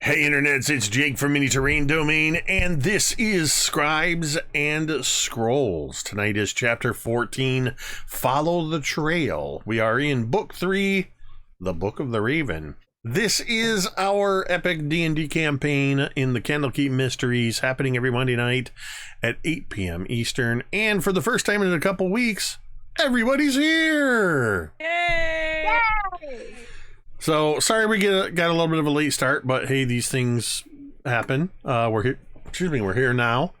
Hey internets, it's Jake from Mini Terrain Domain, and this is Scribes and Scrolls. Tonight is Chapter 14, Follow the Trail. We are in Book 3, The Book of the Raven. This is our epic D&D campaign in the Candlekeep Mysteries, happening every Monday night at 8 p.m. Eastern, and for the first time in a couple weeks, everybody's here! Yay! Yay! So sorry we got a little bit of a late start, but hey, these things happen. We're here. We're here now.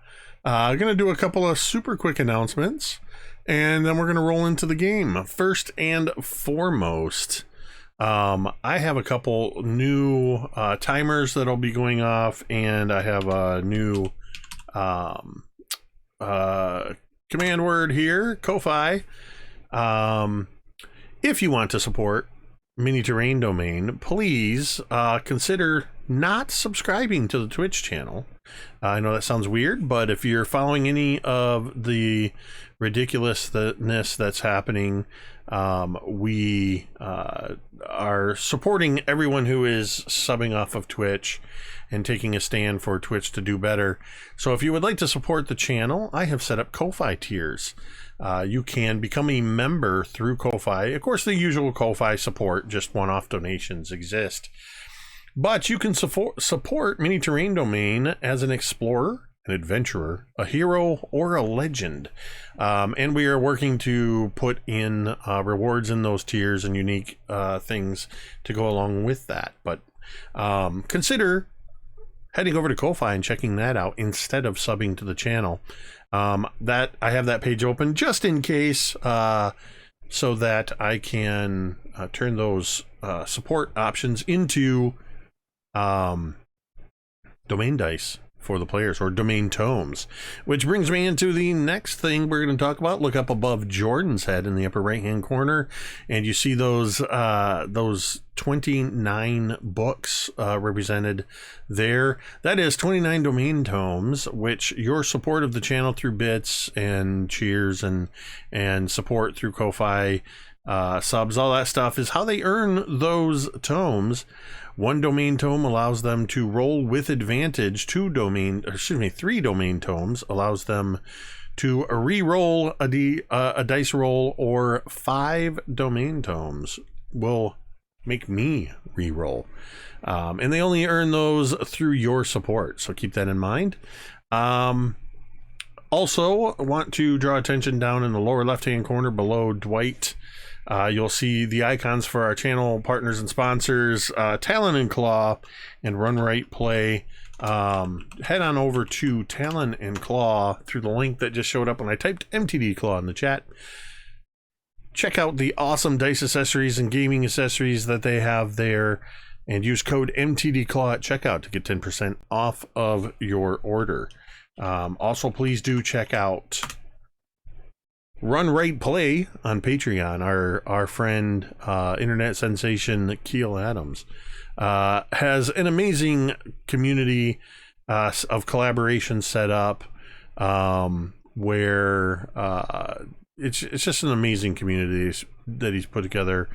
Gonna do a couple of super quick announcements, and then we're gonna roll into the game. First and foremost, I have a couple new timers that'll be going off, and I have a new command word here, Ko-Fi. If you want to support Mini Terrain Domain, please consider not subscribing to the Twitch channel. I know that sounds weird, but if you're following any of the ridiculousness that's happening, we are supporting everyone who is subbing off of Twitch and taking a stand for Twitch to do better. So if you would like to support the channel, I have set up Ko-Fi tiers. You can become a member through Ko-Fi. Of course, the usual Ko-Fi support, just one-off donations exist. But you can support Mini Terrain Domain as an explorer, an adventurer, a hero, or a legend. And we are working to put in rewards in those tiers and unique things to go along with that. But consider heading over to Ko-Fi and checking that out instead of subbing to the channel. That I have that page open just in case, so that I can turn those support options into domain dice for the players, or domain tomes, which brings me into the next thing we're going to talk about. Look up above Jordan's head in the upper right hand corner, and you see those 29 books represented there. That is 29 domain tomes, which your support of the channel through bits and cheers and support through Ko-Fi subs, all that stuff, is how they earn those tomes. One domain tome allows them to roll with advantage. 3 domain tomes allows them to re-roll a dice roll, or 5 domain tomes will make me re-roll. And they only earn those through your support, so keep that in mind. Also, I want to draw attention down in the lower left-hand corner below Dwight. You'll see the icons for our channel partners and sponsors, Talon and Claw and Run Right Play. Head on over to Talon and Claw through the link that just showed up when I typed MTD Claw in the chat. Check out the awesome dice accessories and gaming accessories that they have there, and use code MTD Claw at checkout to get 10% off of your order. Also, please do check out Run Right Play on Patreon. Our friend, internet sensation Keel Adams, has an amazing community of collaboration set up, where it's just an amazing community that he's put together.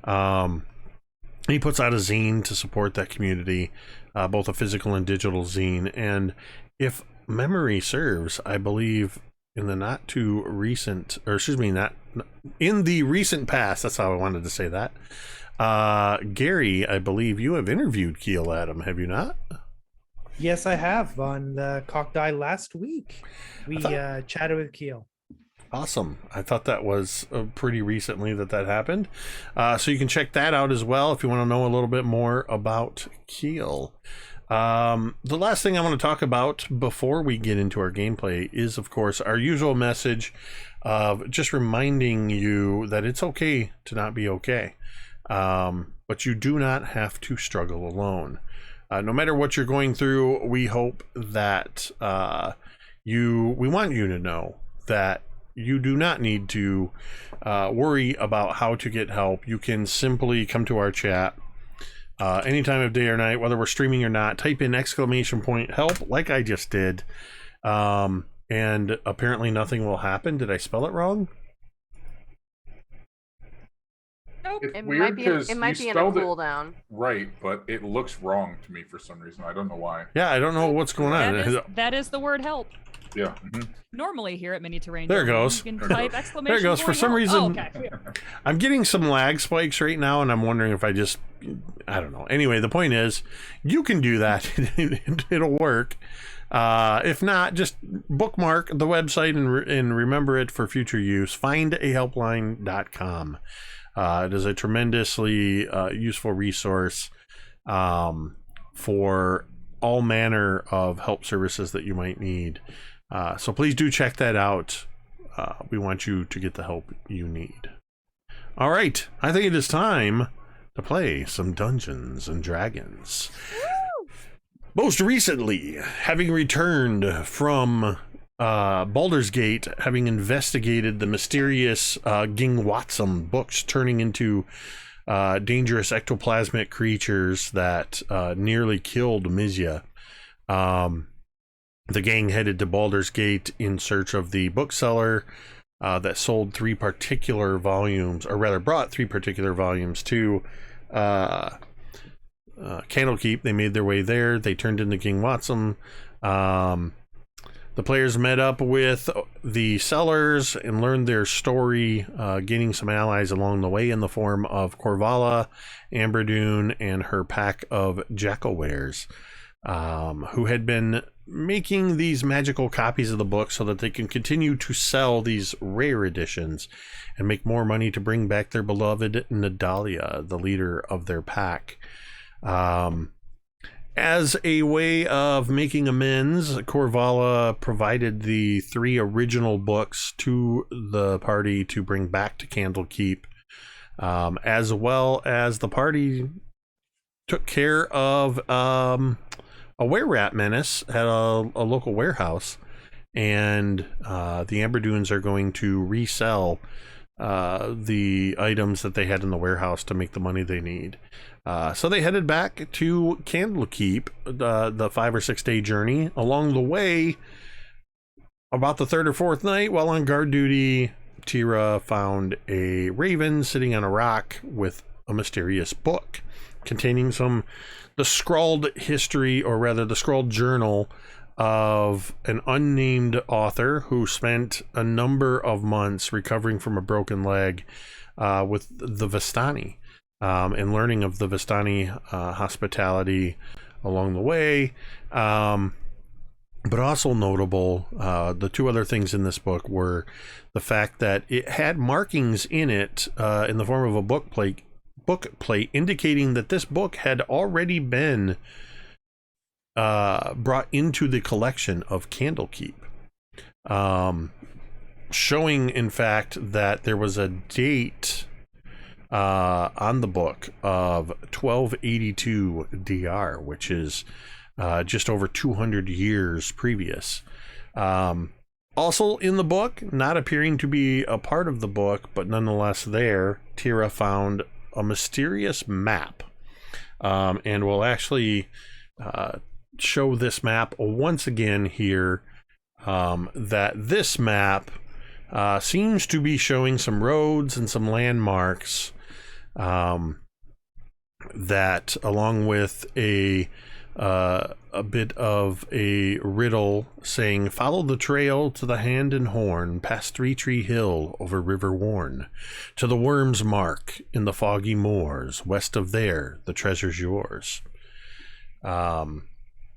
He puts out a zine to support that community, both a physical and digital zine. And if memory serves, I believe in the in the recent past, that's how I wanted to say that, Gary, I believe you have interviewed Keel Adam, have you not? Yes, I have, on the Cocked Eye last week. We chatted with Keel. Awesome. I thought that was pretty recently that happened. So you can check that out as well if you want to know a little bit more about Keel. The last thing I want to talk about before we get into our gameplay is, of course, our usual message of just reminding you that it's okay to not be okay. But you do not have to struggle alone. No matter what you're going through, we hope that we want you to know that you do not need to worry about how to get help. You can simply come to our chat any time of day or night, whether we're streaming or not. Type in !help like I just did, and apparently nothing will happen. Did I spell it wrong? Nope. It's It weird might be in, because it might you be in a spelled it cooldown. right, but it looks wrong to me for some reason. I don't know why. Yeah, I don't know what's going on. That is the word help. Yeah. Normally here at Mini Terrain, There it goes. You can There it type goes. exclamation There it goes. For point some help. reason, Oh, okay. I'm getting some lag spikes right now, and I'm wondering if I don't know. Anyway, the point is, you can do that. It'll work. If not, just bookmark the website and remember it for future use. Findahelpline.com. It is a tremendously useful resource for all manner of help services that you might need. So please do check that out. We want you to get the help you need. All right, I think it is time to play some Dungeons and Dragons. Most recently, having returned from Baldur's Gate, having investigated the mysterious Gingwatsum books turning into dangerous ectoplasmic creatures that nearly killed Mizya, the gang headed to Baldur's Gate in search of the bookseller that sold 3 particular volumes, or rather brought 3 particular volumes to Candlekeep. They made their way there. They turned into Gingwatsum. The players met up with the sellers and learned their story, gaining some allies along the way in the form of Corvala, Amberdune, and her pack of Jackalwares, who had been making these magical copies of the book so that they can continue to sell these rare editions and make more money to bring back their beloved Nadalia, the leader of their pack. As a way of making amends, Corvala provided the 3 original books to the party to bring back to Candlekeep, as well as the party took care of a were-rat menace at a local warehouse, and the Amberdunes are going to resell the items that they had in the warehouse to make the money they need. So they headed back to Candlekeep, the 5 or 6 day journey. Along the way, about the 3rd or 4th night, while on guard duty, Teera found a raven sitting on a rock with a mysterious book containing the scrawled history, or rather the scrawled journal of an unnamed author who spent a number of months recovering from a broken leg with the Vistani, and learning of the Vistani hospitality along the way. But also notable, the 2 other things in this book were the fact that it had markings in it in the form of a book plate indicating that this book had already been brought into the collection of Candlekeep, showing in fact that there was a date on the book of 1282 DR, which is just over 200 years previous. Also in the book, not appearing to be a part of the book, but nonetheless there, Teera found a mysterious map, and we'll actually show this map once again here, that this map seems to be showing some roads and some landmarks that, along with a bit of a riddle saying, follow the trail to the Hand and Horn, past 3 Tree Hill, over River Warn, to the Worm's Mark in the foggy moors, west of there, the treasure's yours. And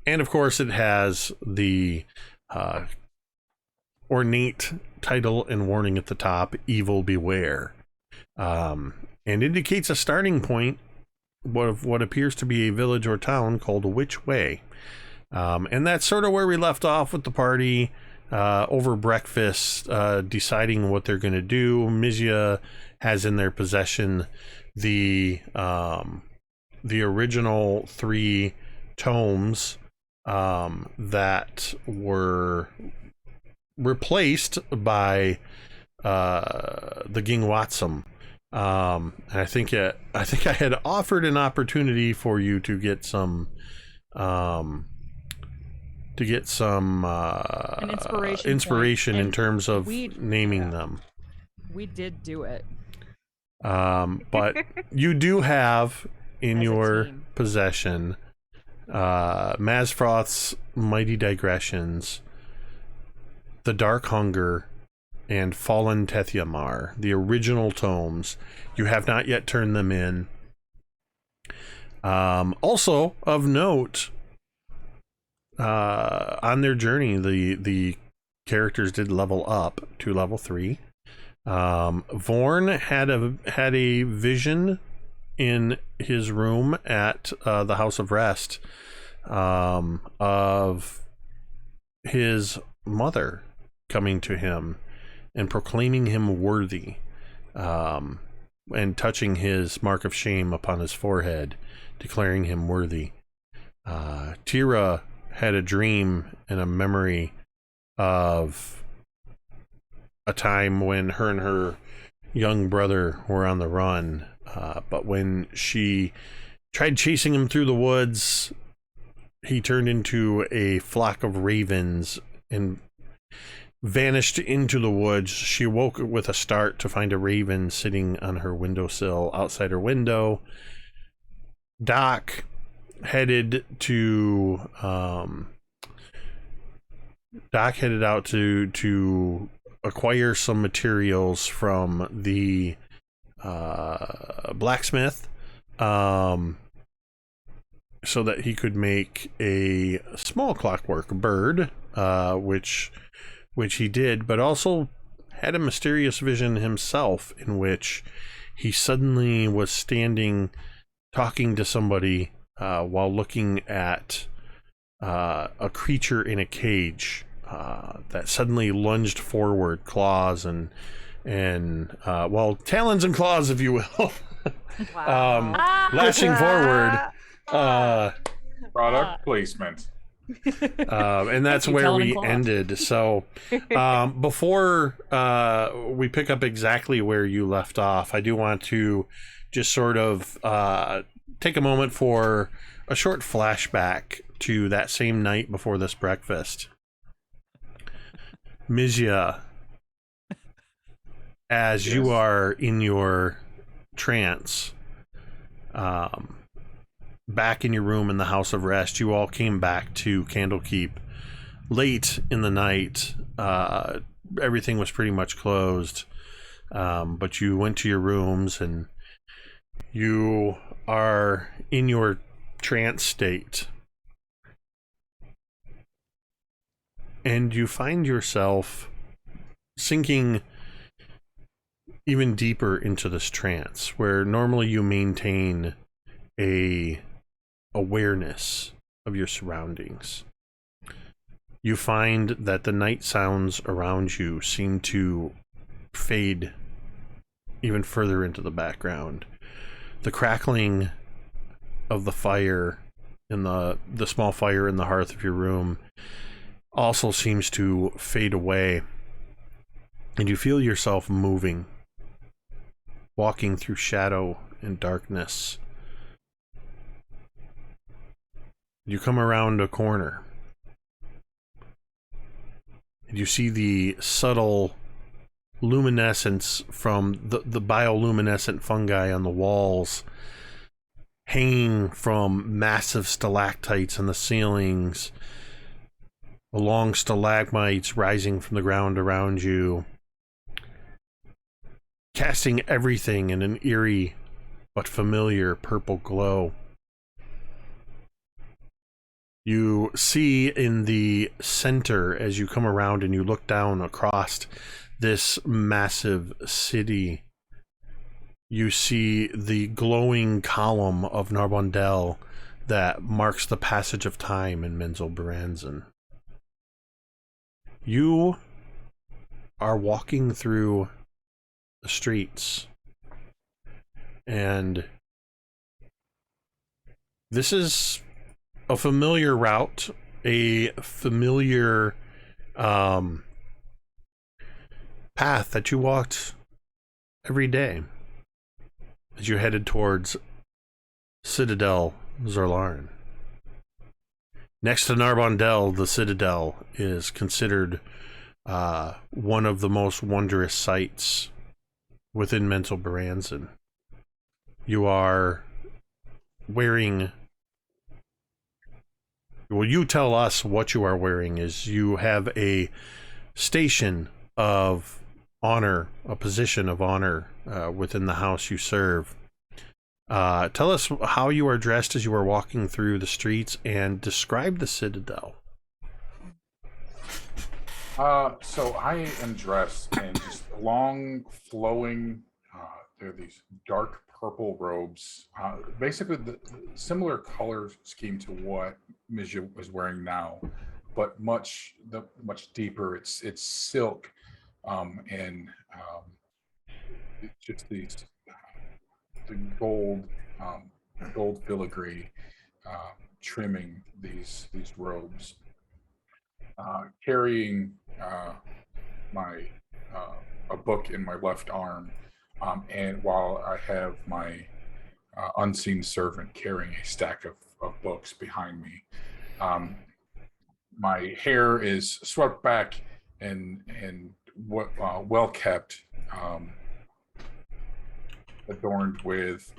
of course it has the ornate title and warning at the top, Evil Beware, and indicates a starting point of what appears to be a village or town called Which Way. And that's sort of where we left off with the party over breakfast, deciding what they're going to do. Mizya has in their possession the original 3 tomes that were replaced by the Gingwatsum. And I think I had offered an opportunity for you to get some an inspiration in terms of naming them. We did do it. But you do have in As a your team. possession Mazfroth's Mighty Digressions, The Dark Hunger, and Fallen Tethyamar, the original tomes. You have not yet turned them in. Also of note, on their journey, the characters did level up to level 3. Vorn had a vision in his room at the House of Rest of his mother coming to him and proclaiming him worthy, and touching his mark of shame upon his forehead, declaring him worthy. Teera had a dream and a memory of a time when her and her young brother were on the run, but when she tried chasing him through the woods, he turned into a flock of ravens and vanished into the woods. She woke with a start to find a raven sitting on her windowsill outside her window. Doc headed out to acquire some materials from the blacksmith, so that he could make a small clockwork bird, which he did, but also had a mysterious vision himself in which he suddenly was standing talking to somebody while looking at a creature in a cage that suddenly lunged forward, claws and talons and claws, if you will. Wow. Lashing forward. Product placement. And that's Thank you, where Talon and we Claw. ended. So before we pick up exactly where you left off, I do want to just sort of take a moment for a short flashback to that same night before this breakfast. Mizya, as Yes. you are in your trance, back in your room in the House of Rest, you all came back to Candlekeep late in the night. Everything was pretty much closed, but you went to your rooms and you are in your trance state, and you find yourself sinking even deeper into this trance, where normally you maintain a awareness of your surroundings. You find that the night sounds around you seem to fade even further into the background. The crackling of the fire in the small fire in the hearth of your room also seems to fade away, and you feel yourself moving, walking through shadow and darkness. You come around a corner, and you see the subtle luminescence from the bioluminescent fungi on the walls, hanging from massive stalactites on the ceilings, long stalagmites rising from the ground around you, casting everything in an eerie but familiar purple glow. You see in the center, as you come around and you look down across this massive city, you see the glowing column of Narbondel that marks the passage of time in Menzel-Baranzan. You are walking through the streets, and this is a familiar route, a familiar path that you walked every day as you headed towards Citadel Zorlarn. Next to Narbondel, the Citadel is considered one of the most wondrous sights within Mental Baranzan. You are wearing... Well, you tell us what you are wearing. Is you have a station of honor, a position of honor within the house you serve. Tell us how you are dressed as you are walking through the streets, and describe the Citadel. So I am dressed in just long, flowing, they're these dark purple robes, basically the similar color scheme to what Mizya is wearing now, but much deeper. It's silk, and it's just these the gold filigree trimming these robes. Carrying my a book in my left arm, and while I have my unseen servant carrying a stack of books behind me. My hair is swept back and well kept, adorned with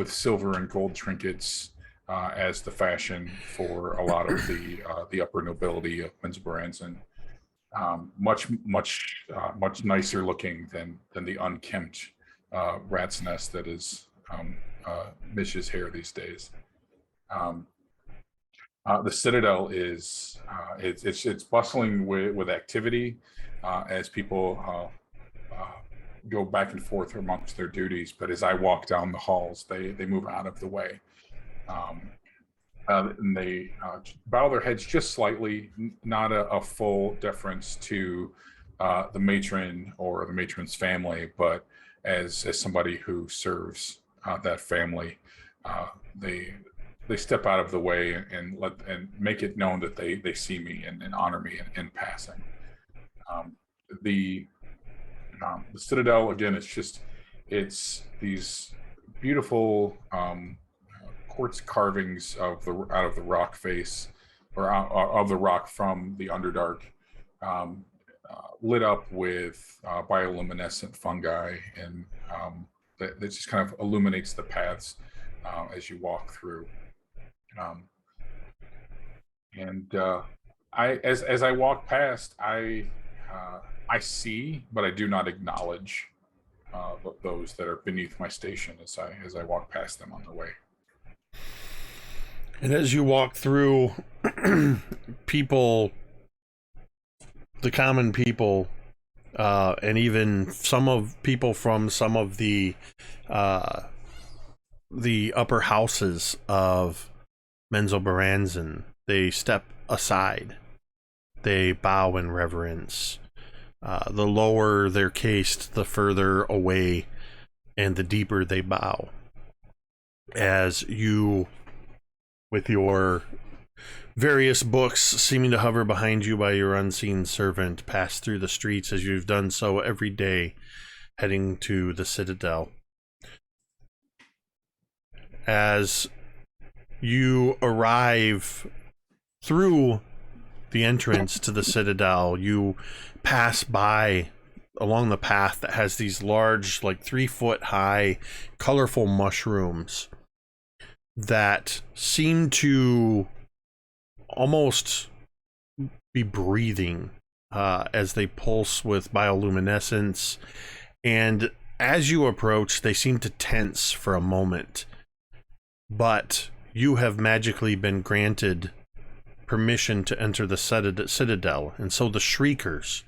silver and gold trinkets, as the fashion for a lot of the upper nobility of Baranzan. Much nicer looking than the unkempt rat's nest that is Mish's hair these days. The Citadel is it's bustling with activity, as people go back and forth amongst their duties. But as I walk down the halls, they move out of the way. And they bow their heads just slightly, not a full deference to the matron or the matron's family, but as somebody who serves that family, they step out of the way and make it known that they see me and honor me in passing. The Citadel, again, it's these beautiful quartz carvings out of the rock face, or of the rock from the Underdark, lit up with bioluminescent fungi, and that just kind of illuminates the paths as you walk through. As I walk past, I see, but I do not acknowledge those that are beneath my station as I walk past them on the way. And as you walk through, people, the common people, and even people from some of the upper houses of Menzo Baranzan, they step aside. They bow in reverence. The lower they're cased, the further away and the deeper they bow. As you, with your various books seeming to hover behind you by your unseen servant, pass through the streets as you've done so every day, heading to the Citadel. As you arrive through the entrance to the Citadel, you pass by along the path that has these large, like 3-foot high, colorful mushrooms that seem to almost be breathing as they pulse with bioluminescence. And as you approach, they seem to tense for a moment. But you have magically been granted permission to enter the Citadel. And so the Shriekers,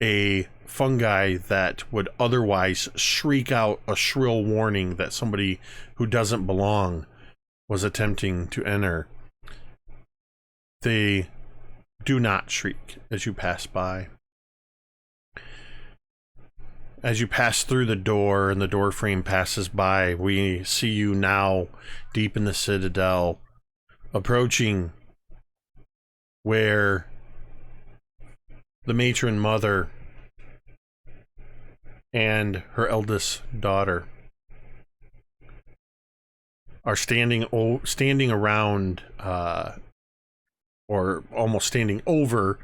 a fungi that would otherwise shriek out a shrill warning that somebody who doesn't belong was attempting to enter, they do not shriek as you pass by. As you pass through the door and the door frame passes by, we see you now deep in the Citadel, approaching where the matron mother and her eldest daughter are standing around, or almost standing over,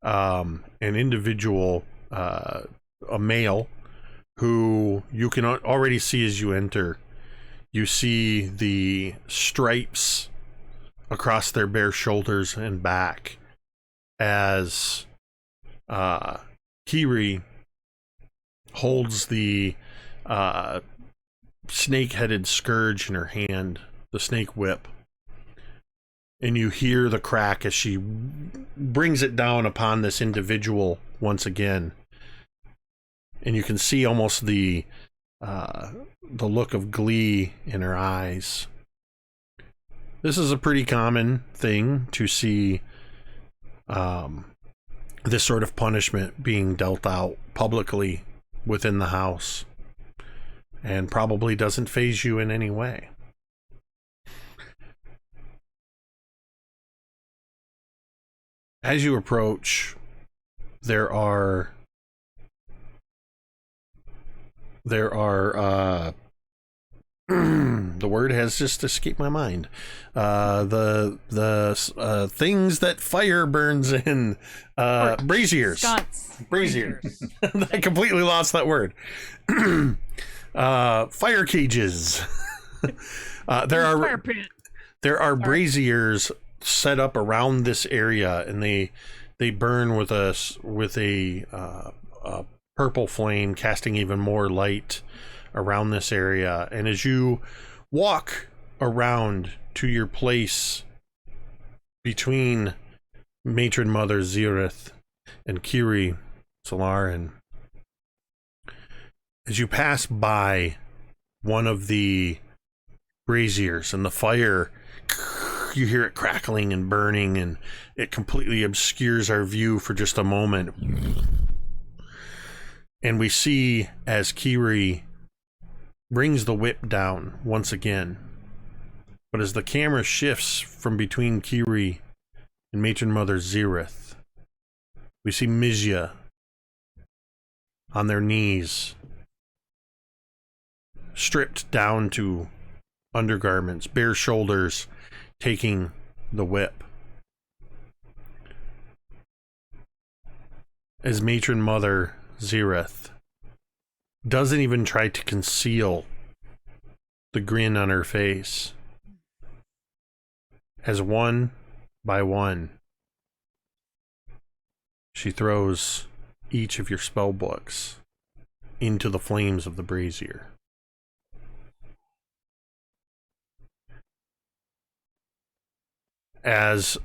an individual a male who you can already see as you enter. You see the stripes across their bare shoulders and back as Cari holds the snake-headed scourge in her hand, the snake whip. And you hear the crack as she brings it down upon this individual once again. And you can see almost the look of glee in her eyes. This is a pretty common thing to see, this sort of punishment being dealt out publicly within the house, and probably doesn't faze you in any way. As you approach, there are the word has just escaped my mind. The things that fire burns in, braziers. Braziers. I completely lost that word. Fire cages. There are braziers set up around this area, and they burn with a purple flame, casting even more light around this area. And as you walk around to your place between Matron Mother Zirith and Cari Solarin, as you pass by one of the braziers and the fire, you hear it crackling and burning, and it completely obscures our view for just a moment. And we see as Cari brings the whip down once again. But as the camera shifts from between Cari and Matron Mother Zirith, we see Mizya on their knees, stripped down to undergarments, bare shoulders, taking the whip. As Matron Mother Zirith doesn't even try to conceal the grin on her face, as one by one she throws each of your spell books into the flames of the brazier. As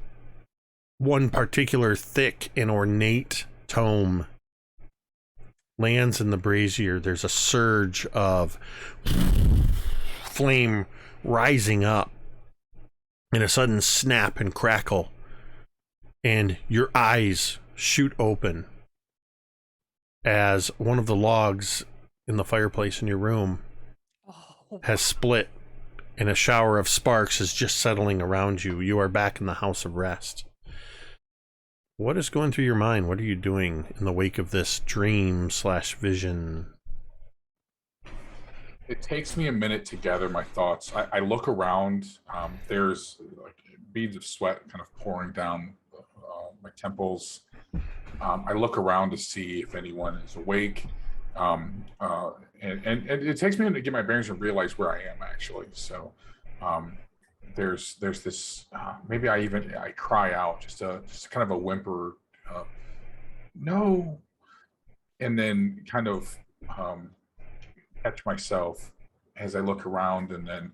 one particular thick and ornate tome lands in the brazier, there's a surge of flame rising up in a sudden snap and crackle, and your eyes shoot open as one of the logs in the fireplace in your room has split, and a shower of sparks is just settling around you. You are back in the house of rest. What is going through your mind? What are you doing in the wake of this dream/vision? It takes me a minute to gather my thoughts. I look around. There's like beads of sweat kind of pouring down my temples. I look around to see if anyone is awake. And it takes me a minute to get my bearings and realize where I am actually. So there's this maybe I cry out, just kind of a whimper, no, and then kind of catch myself as I look around, and then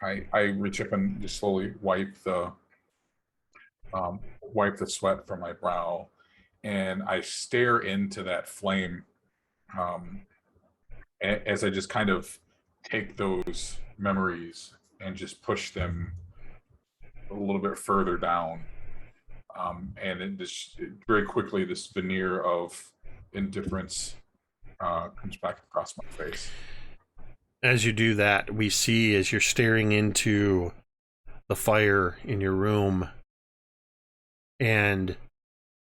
I reach up and just slowly wipe the sweat from my brow, and I stare into that flame as I just kind of take those memories and just push them a little bit further down. And it just very quickly, this veneer of indifference comes back across my face. As you do that, we see, as you're staring into the fire in your room, and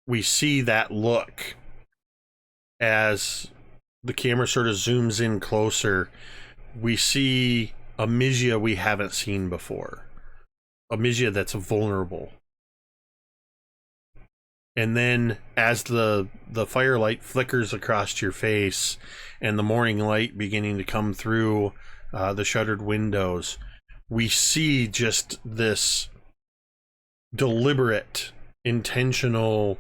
we see that look as the camera sort of zooms in closer. We see a Mizya we haven't seen before. A Mizya that's vulnerable. And then as the firelight flickers across your face and the morning light beginning to come through the shuttered windows, we see just this deliberate, intentional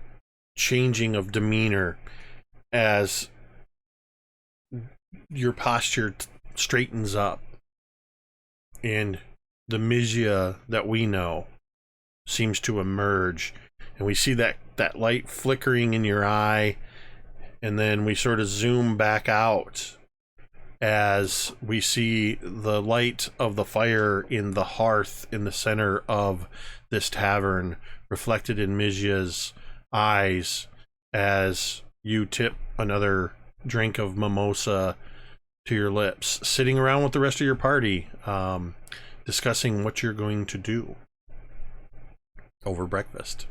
changing of demeanor as your posture straightens up, and the Mizya that we know seems to emerge, and we see that light flickering in your eye, and then we sort of zoom back out as we see the light of the fire in the hearth in the center of this tavern reflected in Mizya's eyes as you tip another drink of mimosa to your lips, sitting around with the rest of your party, discussing what you're going to do over breakfast.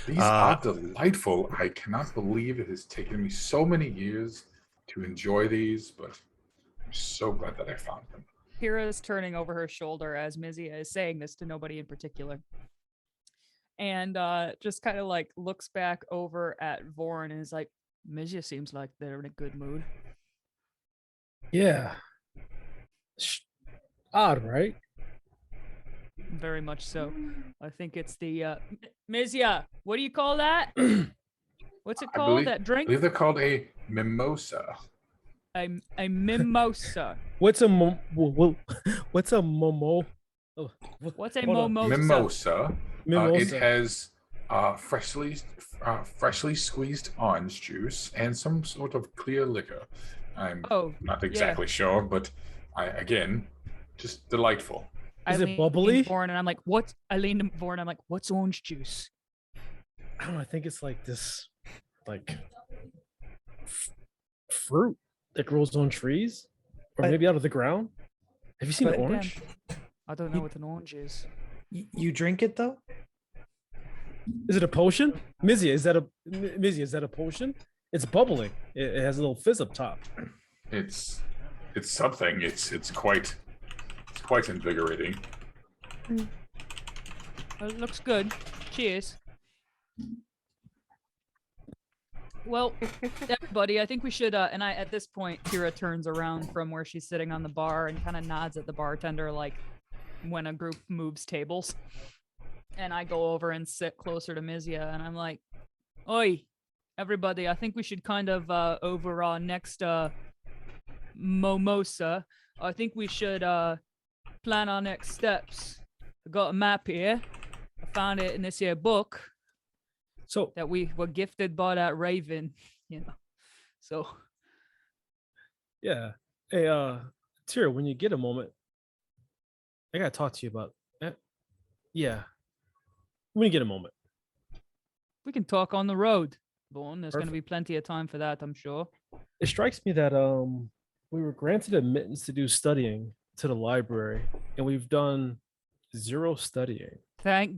These are delightful. I cannot believe it has taken me so many years to enjoy these, but I'm so glad that I found them. Teera is turning over her shoulder as Mizya is saying this to nobody in particular. And just kind of like looks back over at Vorn and is like, Mizya seems like they're in a good mood. Yeah. Odd, right? Very much so. I think it's the Mizya. What do you call that? What's it called? That I drink? believe they're called a mimosa. A mimosa. What's a what's a momo? Oh, What's a hold on. mimosa? It Mimosa. has freshly squeezed orange juice and some sort of clear liquor. I'm not exactly sure, but again, just delightful. Is I it bubbly? Vorn and I'm like, what? I leaned to Vorn. I'm like, what's orange juice? I don't know. I think it's like this, like fruit that grows on trees, or maybe out of the ground. Have you seen But orange? again, I don't know what an orange is. You drink it though? Is it a potion? Mizya, is that a potion? It's bubbling. It has a little fizz up top. It's something. It's quite invigorating. Well, it looks good. Cheers. Well, everybody, I think we should. And at this point, Teera turns around from where she's sitting on the bar and kind of nods at the bartender, like when a group moves tables. And I go over and sit closer to Mizya, and I'm like, "Oi, everybody! I think we should kind of over our next mimosa. I think we should plan our next steps. I got a map here. I found it in this here book So that we were gifted by that raven, you know. So yeah, hey, Teera, when you get a moment, I gotta talk to you about. Yeah, when you get a moment. we can talk on the road, Vaughn. There's going to be plenty of time for that, I'm sure. It strikes me that we were granted admittance to do studying to the library, and we've done 0 studying. Thank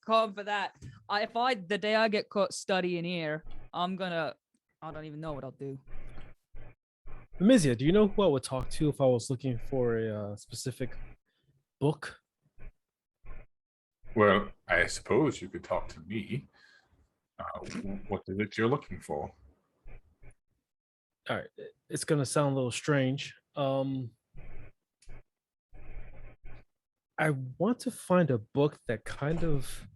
God for that. The day I get caught studying here, I don't even know what I'll do. Mizya, do you know who I would talk to if I was looking for a specific book? Well, I suppose you could talk to me. What is it you're looking for? All right, it's gonna sound a little strange. I want to find a book that kind of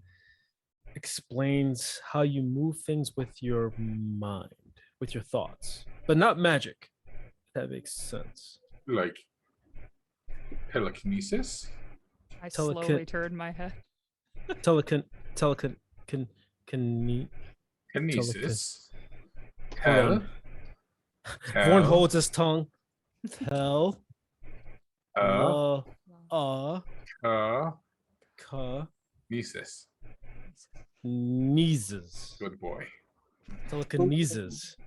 explains how you move things with your mind, with your thoughts, but not magic. If that makes sense. Like telekinesis? I slowly turned my head. Kinesis? Hold on. Vorn holds his tongue. Nesis. Nieces. Good boy. Telekinesis.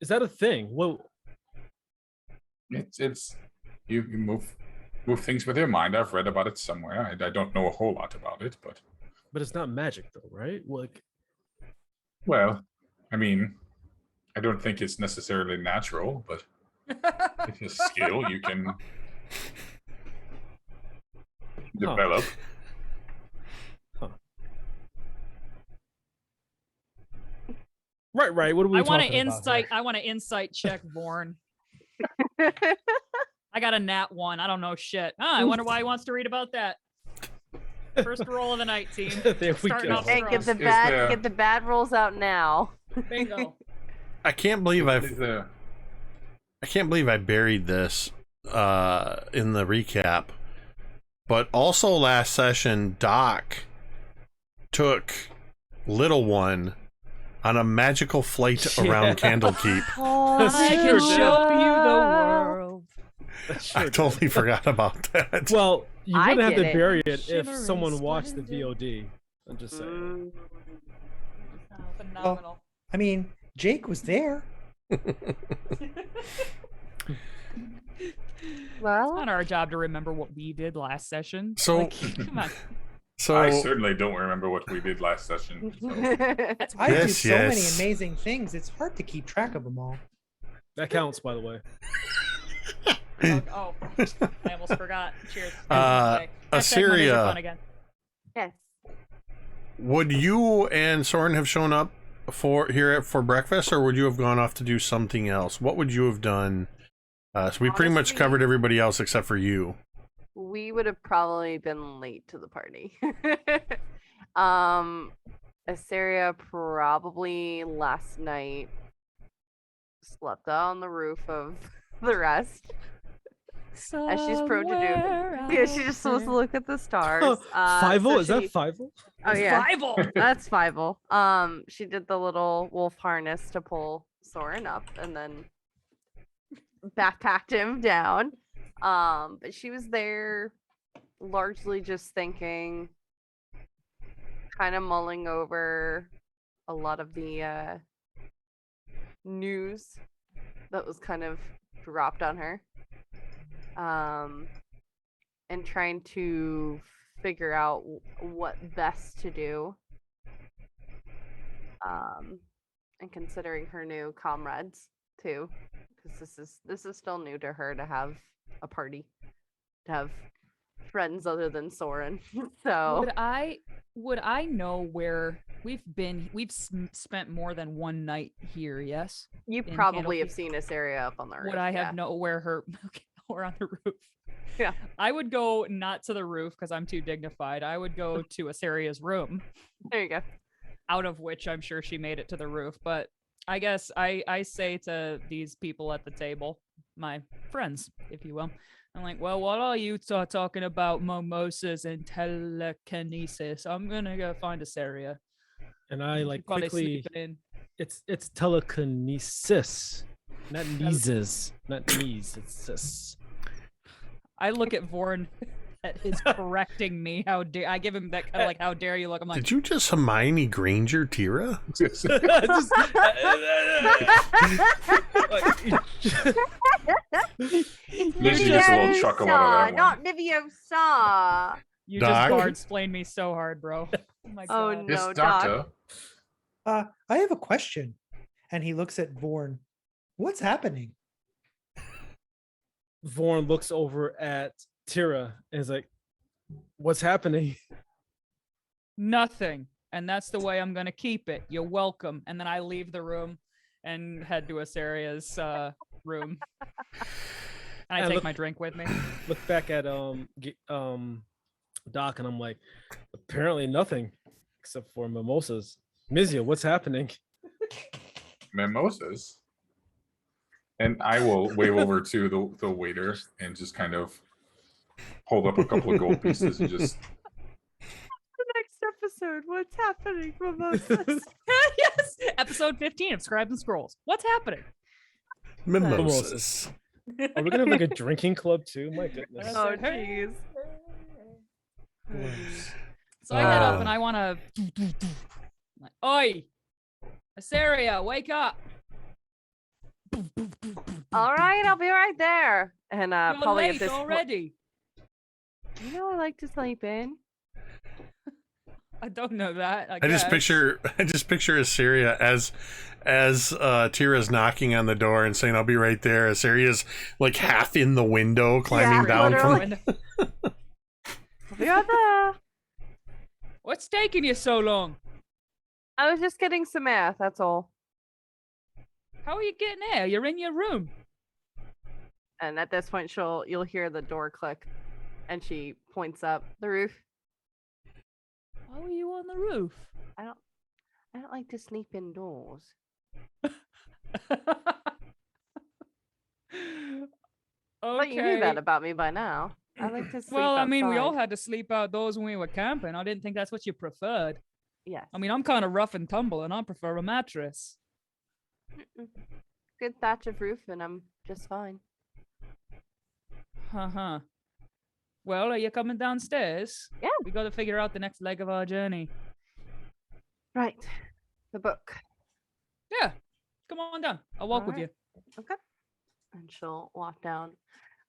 Is that a thing? Well, It's you move things with your mind. I've read about it somewhere. I don't know a whole lot about it, but it's not magic though, right? Like, well, I mean, I don't think it's necessarily natural, but it's a skill you can develop. Right. What are we I want to talking about insight. here? I want to insight check Vorn. I got a nat 1. I don't know shit. I wonder why he wants to read about that. First roll of the night, team. There we Starting go. off Hey, strong. get the bad rolls out now. Bingo. I can't believe Is the- I can't believe I buried this in the recap. But also last session, Doc took Little One on a magical flight around Candlekeep. Oh, I can sure show did. you the world. Sure I did. totally forgot about that. Well, you I wouldn't have to get it. bury it if Shivering someone watched the splendid. VOD. I'm just saying. Phenomenal. I mean, Jake was there. It's well, not our job to remember what we did last session. So- Like, come on. So I certainly don't remember what we did last session. So. That's I did Yes, so many yes. amazing things. It's hard to keep track of them all. That counts, by the way. oh, I almost forgot. Cheers. Uh, Okay. Hashtag Mondays are Assyria. fun again. yes. would you and Soren have shown up for breakfast, or would you have gone off to do something else? What would you have done? So we pretty much Honestly- covered everybody else except for you. We would have probably been late to the party. Assyria probably last night slept on the roof of the rest. As she's prone to do. Yeah, she just supposed to look at the stars. Five-O? so Is that she- Five-O? Oh yeah, Survival. that's Five-O. She did the little wolf harness to pull Soren up, and then backpacked him down. But she was there largely just thinking, kind of mulling over a lot of the news that was kind of dropped on her. And trying to figure out what best to do. And considering her new comrades too, because this is still new to her to have a party, to have friends other than Soren. So Would I know where we've been? We've spent more than one night here. Yes. you in probably have Candlekeep. seen this area up on the roof. Would I yeah. have know where her or on the roof? Yeah. I would go not to the roof because I'm too dignified. I would go to Assyria's room, There you go. out of which I'm sure she made it to the roof. But I guess I say to these people at the table, my friends, if you will, I'm like, well, what are you talking about mimosas and telekinesis? I'm gonna go find Assyria. And I She's like probably quickly. sleeping. It's telekinesis, not kneeses, not knees. It's cis. I look at Vorn that is correcting me. How dare I give him that kind of like, how dare you look? I'm like, Did you just Hermione Granger Teera? Just- Lizzie gets a little chuckle out of that Not one. Niviosa. you Doc? just explained me so hard, bro. Oh my Oh, god. no. Yes, Doc. doctor. I have a question. And he looks at Vorn. What's happening? Vorn looks over at Teera and is like, "What's happening?" Nothing. And that's the way I'm gonna keep it. You're welcome. And then I leave the room and head to Assyria's room. And I And take look- my drink with me. Look back at Doc, and I'm like, "Apparently nothing, except for mimosas." Mizya, what's happening? Mimosas. And I will wave over to the waiter and just kind of hold up a couple of gold pieces and just The next episode, what's happening, mimosas? Yes. Episode 15 of Scribes and Scrolls. What's happening? Mimosas. Are we gonna have like a drinking club too? My goodness. Oh, Hey. jeez. So I head up and I want to. Oi, Assyria, wake up! All right, I'll be right there. And You're probably late at this already. You know, I like to sleep in. I don't know that. I just picture Assyria as Tira's knocking on the door and saying, "I'll be right there." Assyria's like half in the window, climbing down literally. from. I'll be right there. What's taking you so long? I was just getting some math. That's all. How are you getting there? You're in your room. And at this point, you'll hear the door click, and she points up the roof. How are you on the roof? I don't like to sleep indoors. But you knew that about me by now. I like to sleep Well, I mean, we all outside. had to sleep outdoors when we were camping. I didn't think that's what you preferred. Yes. I mean, I'm kind of rough and tumble, and I prefer a mattress. Good thatch of roof, and I'm just fine. Uh-huh. Well, are you coming downstairs? Yeah. We got to figure out the next leg of our journey. Right. The book. Yeah. Come on down. I'll walk with Alright. you. Okay. And she'll walk down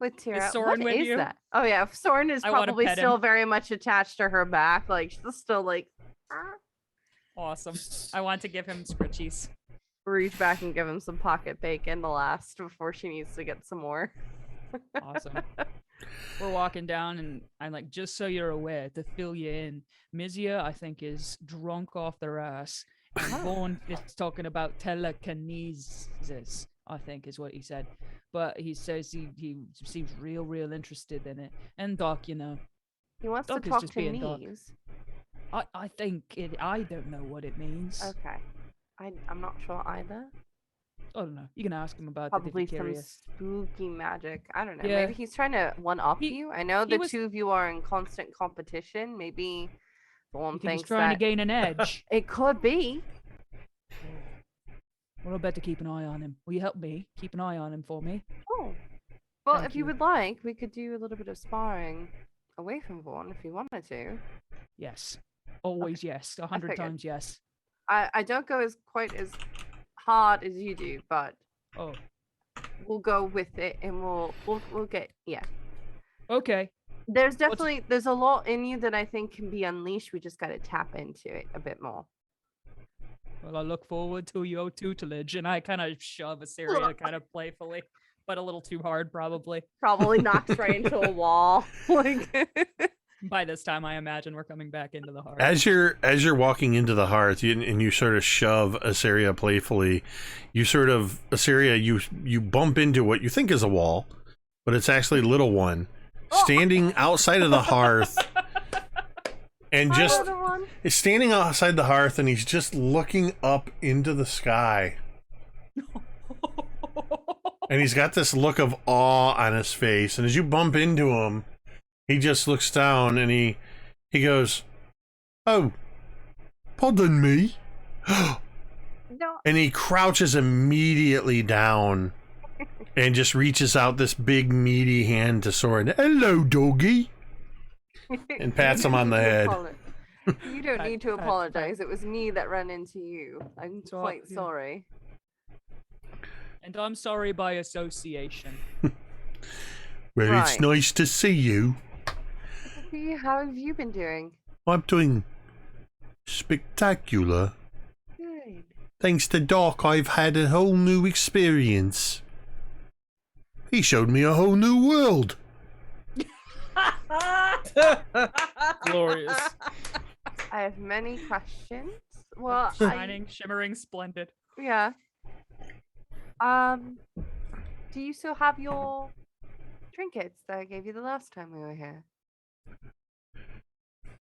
with Teera. Is What Soren with is you? that? Oh yeah, Soren is I wanna probably pet still him. very much attached to her back. Like she's still like Awesome. I want to give him scritchies. reach back and give him some pocket bacon the last before she needs to get some more. Awesome. We're walking down, and I'm like, just so you're aware, to fill you in, Mizya, I think, is drunk off their ass. And Vaughn is talking about telekinesis, I think is what he said. But he says he seems real interested in it. And Doc, you know, He wants Doc to is talk just to being Doc. knees. I think I don't know what it means. Okay. I'm not sure either. I don't know. You can ask him about Probably it if you're some curious. spooky magic. I don't know. Yeah. Maybe he's trying to one up He- you. I know he the was- two of you are in constant competition. Maybe the one You think he's thinks trying to that gain an edge? it could be. Well, I better keep an eye on him. Will you help me? Keep an eye on him for me. Oh. Well, Thank if you you. would like, we could do a little bit of sparring away from Vaughn if you wanted to. Yes. Always yes. 100 figured. times yes. I don't go quite as hard as you do, but Oh, we'll go with it and we'll get okay. There's a lot in you that I think can be unleashed. We just got to tap into it a bit more. Well, I look forward to your tutelage, and I kind of shove Assyria kind of playfully, but a little too hard probably. Probably knocks right into a wall. Like By this time, I imagine we're coming back into the heart. As you're walking into the hearth, and you sort of shove Assyria playfully, Assyria, you bump into what you think is a wall, but it's actually little one standing outside of the hearth, and just Another one. is standing outside the hearth, and he's just looking up into the sky, and he's got this look of awe on his face, and as you bump into him, he just looks down and he goes, "Oh, pardon me." No. And he crouches immediately down and just reaches out this big meaty hand to Soren. "Hello, doggy." And pats him on the head. You don't need to Pat. apologize. It was me that ran into you. I'm So, quite yeah. sorry. And I'm sorry by association. Well, it's Right. nice to see you. How have you been doing? I'm doing spectacular. Good. Thanks to Doc, I've had a whole new experience. He showed me a whole new world. Glorious. I have many questions. Well, Shining, shimmering, splendid. yeah. Do you still have your trinkets that I gave you the last time we were here?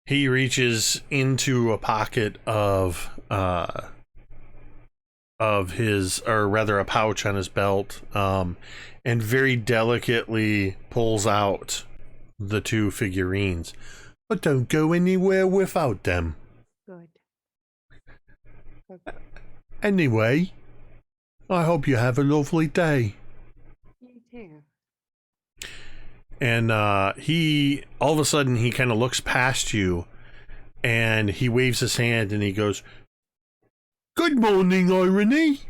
He reaches into a pocket of his, or rather a pouch on his belt, and very delicately pulls out the two figurines. But don't go anywhere without them. Good. Good. Anyway, I hope you have a lovely day. You too. And he, all of a sudden, he kind of looks past you, and he waves his hand, and he goes, "Good morning, Irony."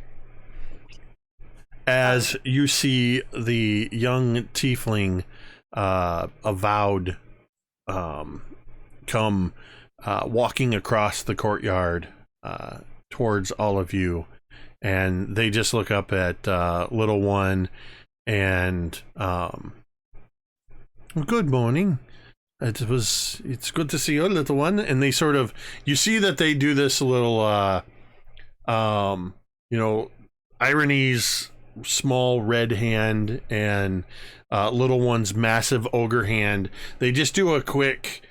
As you see the young tiefling, Avowed, come walking across the courtyard towards all of you, and they just look up at little one, and "Good morning. It's good to see you, little one." And they sort of, you see that they do this little Irony's small red hand and little one's massive ogre hand, they just do a quick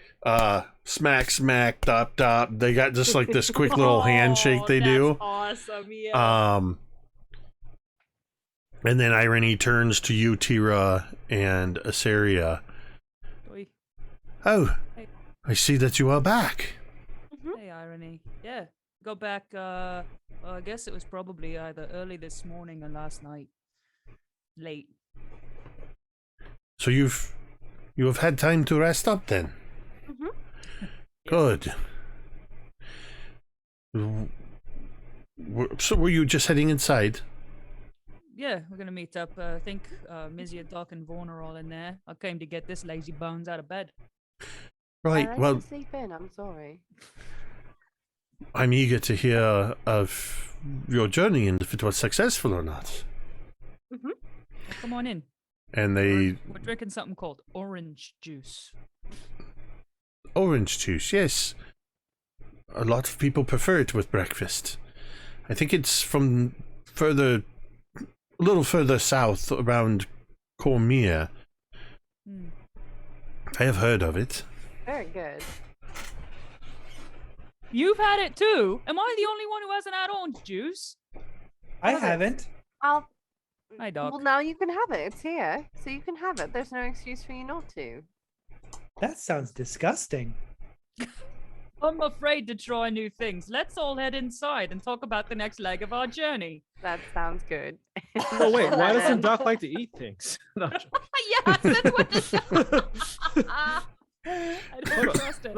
smack, smack, dop, dop. They got just like this quick little handshake they do. Awesome, yeah. And then Irony turns to you, Teera and Asaria. Oi. Oh, Hey. I see that you are back. Hey, Irony. Yeah, got back. Well, I guess it was probably either early this morning or last night. Late. So you have had time to rest up then. Good. So were you just heading inside? Yeah, we're gonna meet up. I think Mizya, Doc, and Vorn are all in there. I came to get this lazy bones out of bed. Right. I like Well, to sleep in. I'm sorry. I'm eager to hear of your journey and if it was successful or not. Well, come on in. And We're drinking something called orange juice. orange juice, yes. A lot of people prefer it with breakfast. I think it's from a little further south around Cormier. I have heard of it. Very good. You've had it too. Am I the only one who hasn't had orange juice? I haven't. I'll. Hi, Doc. Well, now you can have it. It's here, so you can have it. There's no excuse for you not to. That sounds disgusting. I'm afraid to try new things. Let's all head inside and talk about the next leg of our journey. That sounds good. Oh wait, why doesn't Lemon. Doc like to eat things? No, I'm joking. Yes, that's what the I Hold don't on. trust it.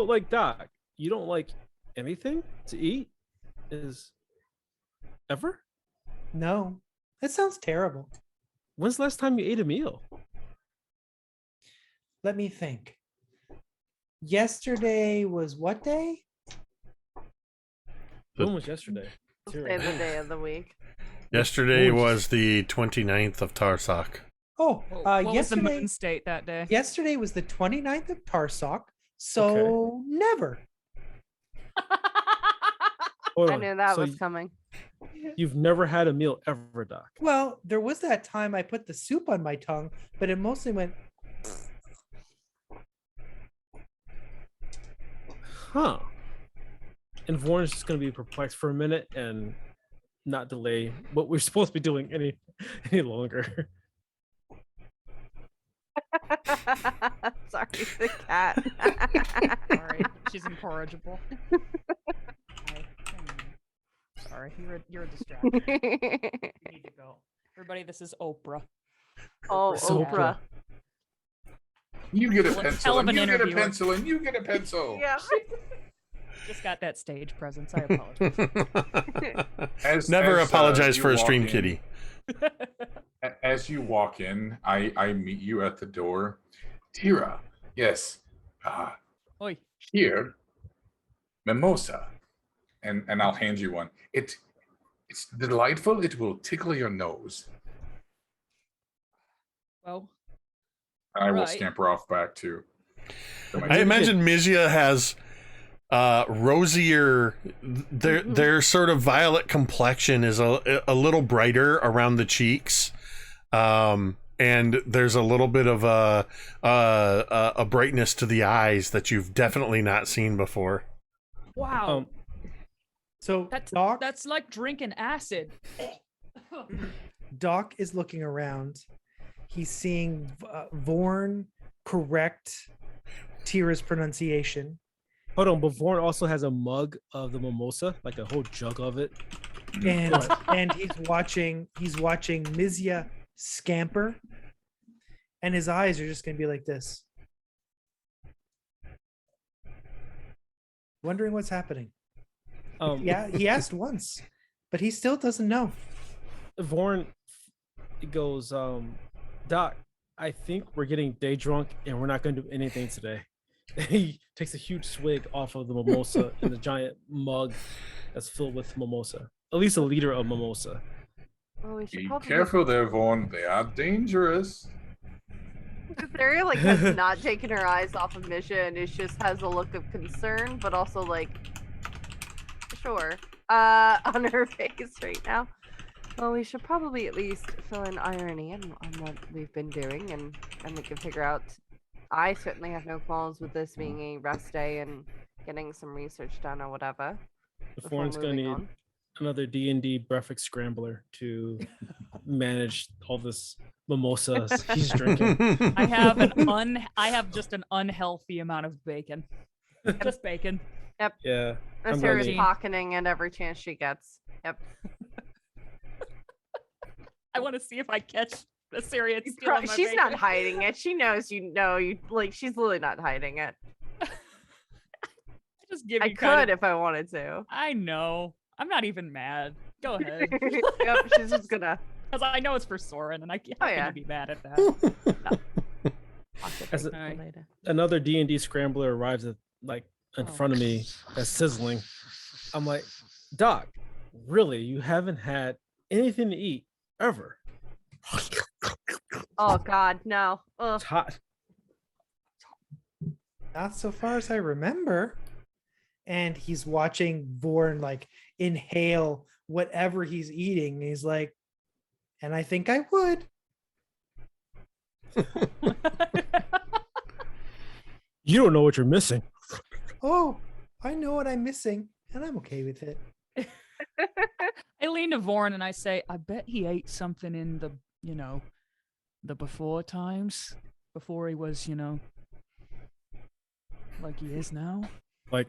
like Doc, you don't like anything to eat? Is ever? No, that sounds terrible. When's the last time you ate a meal? Let me think. Yesterday was what day? When was yesterday? Say the day of the week. Yesterday Orange. was the 29th of Tarsak. Oh, What was the yesterday. moon state that day? Yesterday was the 29th of Tarsok. So never. Hold I on. knew that So was coming. you've never had a meal ever, Doc? Well, there was that time I put the soup on my tongue, but it mostly went. Huh. And Vorn is just going to be perplexed for a minute and not delay what we're supposed to be doing any longer. Sorry, the cat. Sorry, she's incorrigible. Hi. Sorry, you're a distraction. You need to go. Everybody, this is Oprah. Oh, So Oprah. You get a Well, pencil, hell of and an you get a interviewer. pencil, and you get a pencil. Yeah. Just got that stage presence. I apologize. Never As, apologize you for a walk stream in- kitty. As you walk in, I meet you at the door. Teera, yes. Oi. Here, mimosa. And I'll hand you one. It's delightful. It will tickle your nose. Well, And I will Right. scamper off back to my I imagine Mizya has rosier. Their sort of violet complexion is a little brighter around the cheeks, and there's a little bit of a brightness to the eyes that you've definitely not seen before. wow. So That's Doc, that's like drinking acid. Doc is looking around. He's seeing Vorn correct Tira's pronunciation. Hold on, but Vorn also has a mug of the mimosa, like a whole jug of it. And he's watching Mizya scamper, and his eyes are just gonna be like this, wondering what's happening. Yeah, he asked once, but he still doesn't know. Vorn goes, Doc, I think we're getting day drunk and we're not going to do anything today. He takes a huge swig off of the mimosa in the giant mug that's filled with mimosa. At least a liter of mimosa. Oh, we should Be probably. careful there, Vaughn. They are dangerous. Daria like has not taken her eyes off of Misha and it just has a look of concern, but also like, sure, on her face right now. Well, we should probably at least fill in irony on what we've been doing, and we can figure out. I certainly have no qualms with this being a rest day and getting some research done or whatever. The before Foreign's gonna moving need on. another D&D breakfast scrambler to manage all this mimosa he's drinking. I have just an unhealthy amount of bacon. Just bacon. Yeah. I'm Sarah's gonna- pocketing it every chance she gets. Yep. I want to see if I catch Assyria stealing my She's not bacon. hiding it. She knows you know you like. She's literally not hiding it. Just give I you kind could of- if I wanted to. I know. I'm not even mad. Go ahead. Yep, she's just gonna. Because I know it's for Soren, and I can't yeah. be mad at that. As a- Alright. later. Another D&D scrambler arrives at in Oh. front of me that's sizzling. I'm like, Doc, really? You haven't had anything to eat ever? Oh God, no. Ugh. It's hot. Not so far as I remember. And he's watching Vorn like inhale whatever he's eating. And he's like, and I think I would. You don't know what you're missing. Oh, I know what I'm missing, and I'm okay with it. I lean to Vorn and I say, I bet he ate something in the, the before times. Before he was, like he is now. Like,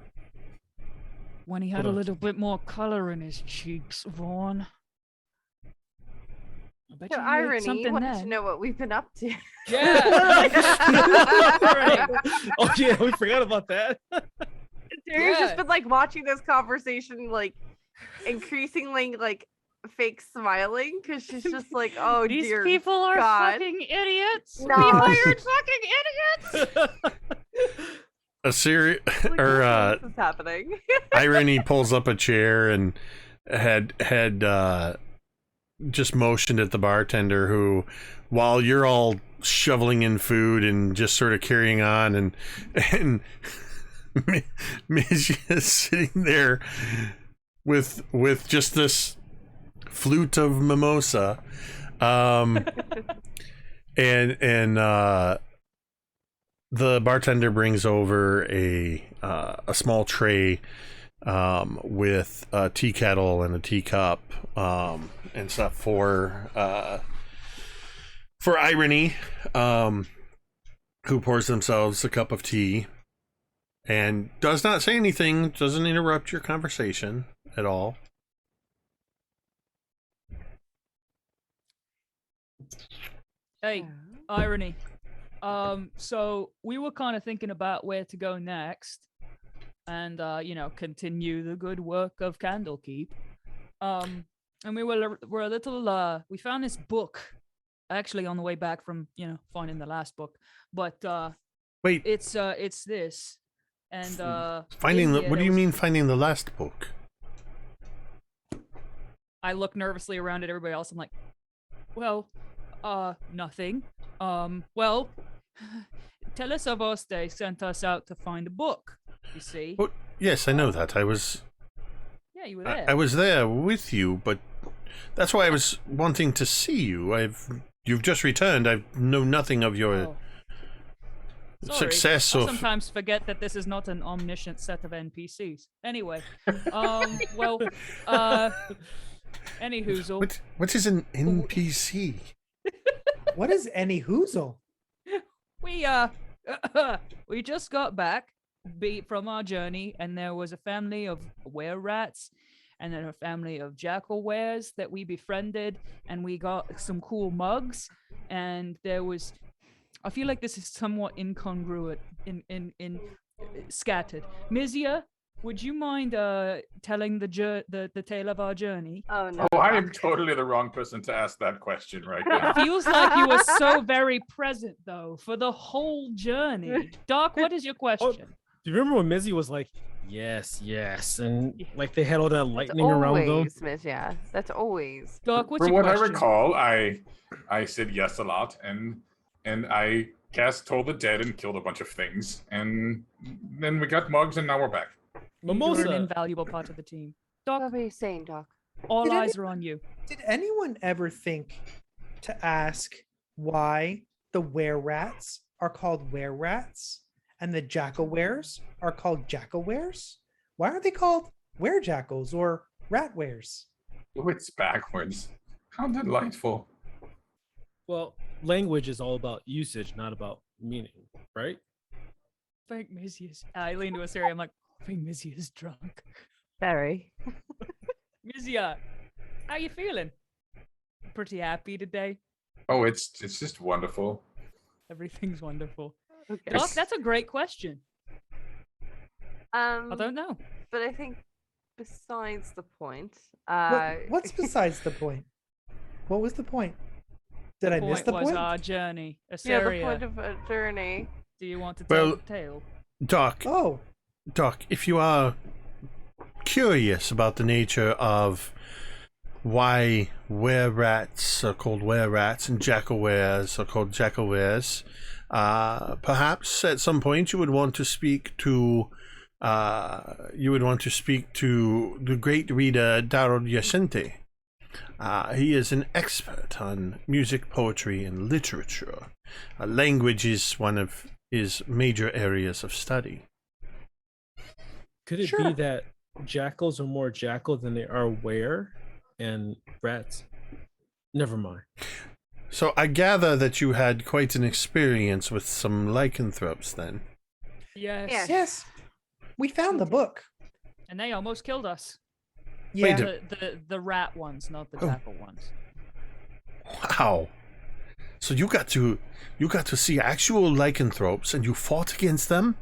When he had Hold a on. little bit more color in his cheeks, Vorn. I bet The you ate irony. You something wanted to then. know what we've been up to. Yeah. oh yeah, we forgot about that. Sarah's Yeah. just been like watching this conversation, like increasingly like fake smiling because she's just like, oh These dear people are God. fucking idiots. No. We hired fucking idiots. Assyria Like, or what is happening? Irony pulls up a chair and had just motioned at the bartender, who, while you're all shoveling in food and just sort of carrying on, and Mizya is sitting there with just this flute of mimosa, and the bartender brings over a small tray with a tea kettle and a teacup and stuff for Irony, who pours themselves a cup of tea and does not say anything, doesn't interrupt your conversation at all. Hey, Irony. So we were kind of thinking about where to go next, and continue the good work of Candlekeep. And we were a little. We found this book, actually, on the way back from finding the last book. But Wait, it's this, and finding the. in here What do there you was- mean finding the last book? I look nervously around at everybody else. I'm like, well, nothing. Well, Telesaboste sent us out to find a book. You see? Oh, yes, I know that. I was. Yeah, you were there. I was there with you, but that's why I was wanting to see you. You've just returned. I know nothing of your Oh. Sorry, success I of. sometimes forget that this is not an omniscient set of NPCs. Anyway, well, any hoozle. What is an NPC? What is any hoozle? We we just got back from our journey, and there was a family of were rats and then a family of jackal wares that we befriended, and we got some cool mugs, and there was, I feel like this is somewhat incongruent in scattered. Mizya, would you mind telling the tale of our journey? Oh no. Oh, I am totally the wrong person to ask that question right now. It feels like you were so very present, though, for the whole journey. Doc, what is your question? Do you remember when Mizzy was like, yes, yes, and like they had all that That's lightning around them? always, Miss. Yeah, that's always. Doc, what's For your what question? I recall, I said yes a lot, and I told the dead and killed a bunch of things, and then we got mugs, and now we're back. You were an Mimosa. invaluable part of the team. Doc, What were you saying, Doc? All Did eyes are on you. Did anyone ever think to ask why the were-rats are called were-rats and the jackal-wares are called jackal-wares? Why aren't they called were-jackals or rat-wares? Oh, it's backwards. How delightful. Well, language is all about usage, not about meaning, right? I think Mizya's. I lean to Assyria. I'm like, I think Mizya's drunk. Very. Mizya, how you feeling? Pretty happy today. Oh, it's just wonderful. Everything's wonderful. Okay. Doc, that's a great question. I Um, don't know. but I think besides the point, What's besides the point? What was the point? Did I miss Point the was point? our journey. yeah, the Assyria, point of a journey. do you want to tell Well- the tale? Doc, Oh, Doc, if you are curious about the nature of why were-rats are called were-rats and jackal-wares are called jackal-wares, perhaps at some point you would want to speak to the great reader Darrell Yacente. He is an expert on music, poetry, and literature. Language is one of his major areas of study. Could it Sure. be that jackals are more jackal than they are were, and rats? Never mind. So I gather that you had quite an experience with some lycanthropes then. Yes. Yeah. yes. We found the book. And they almost killed us. Yeah. The rat ones, not the Oh. jackal ones. Wow. So you got to see actual lycanthropes and you fought against them?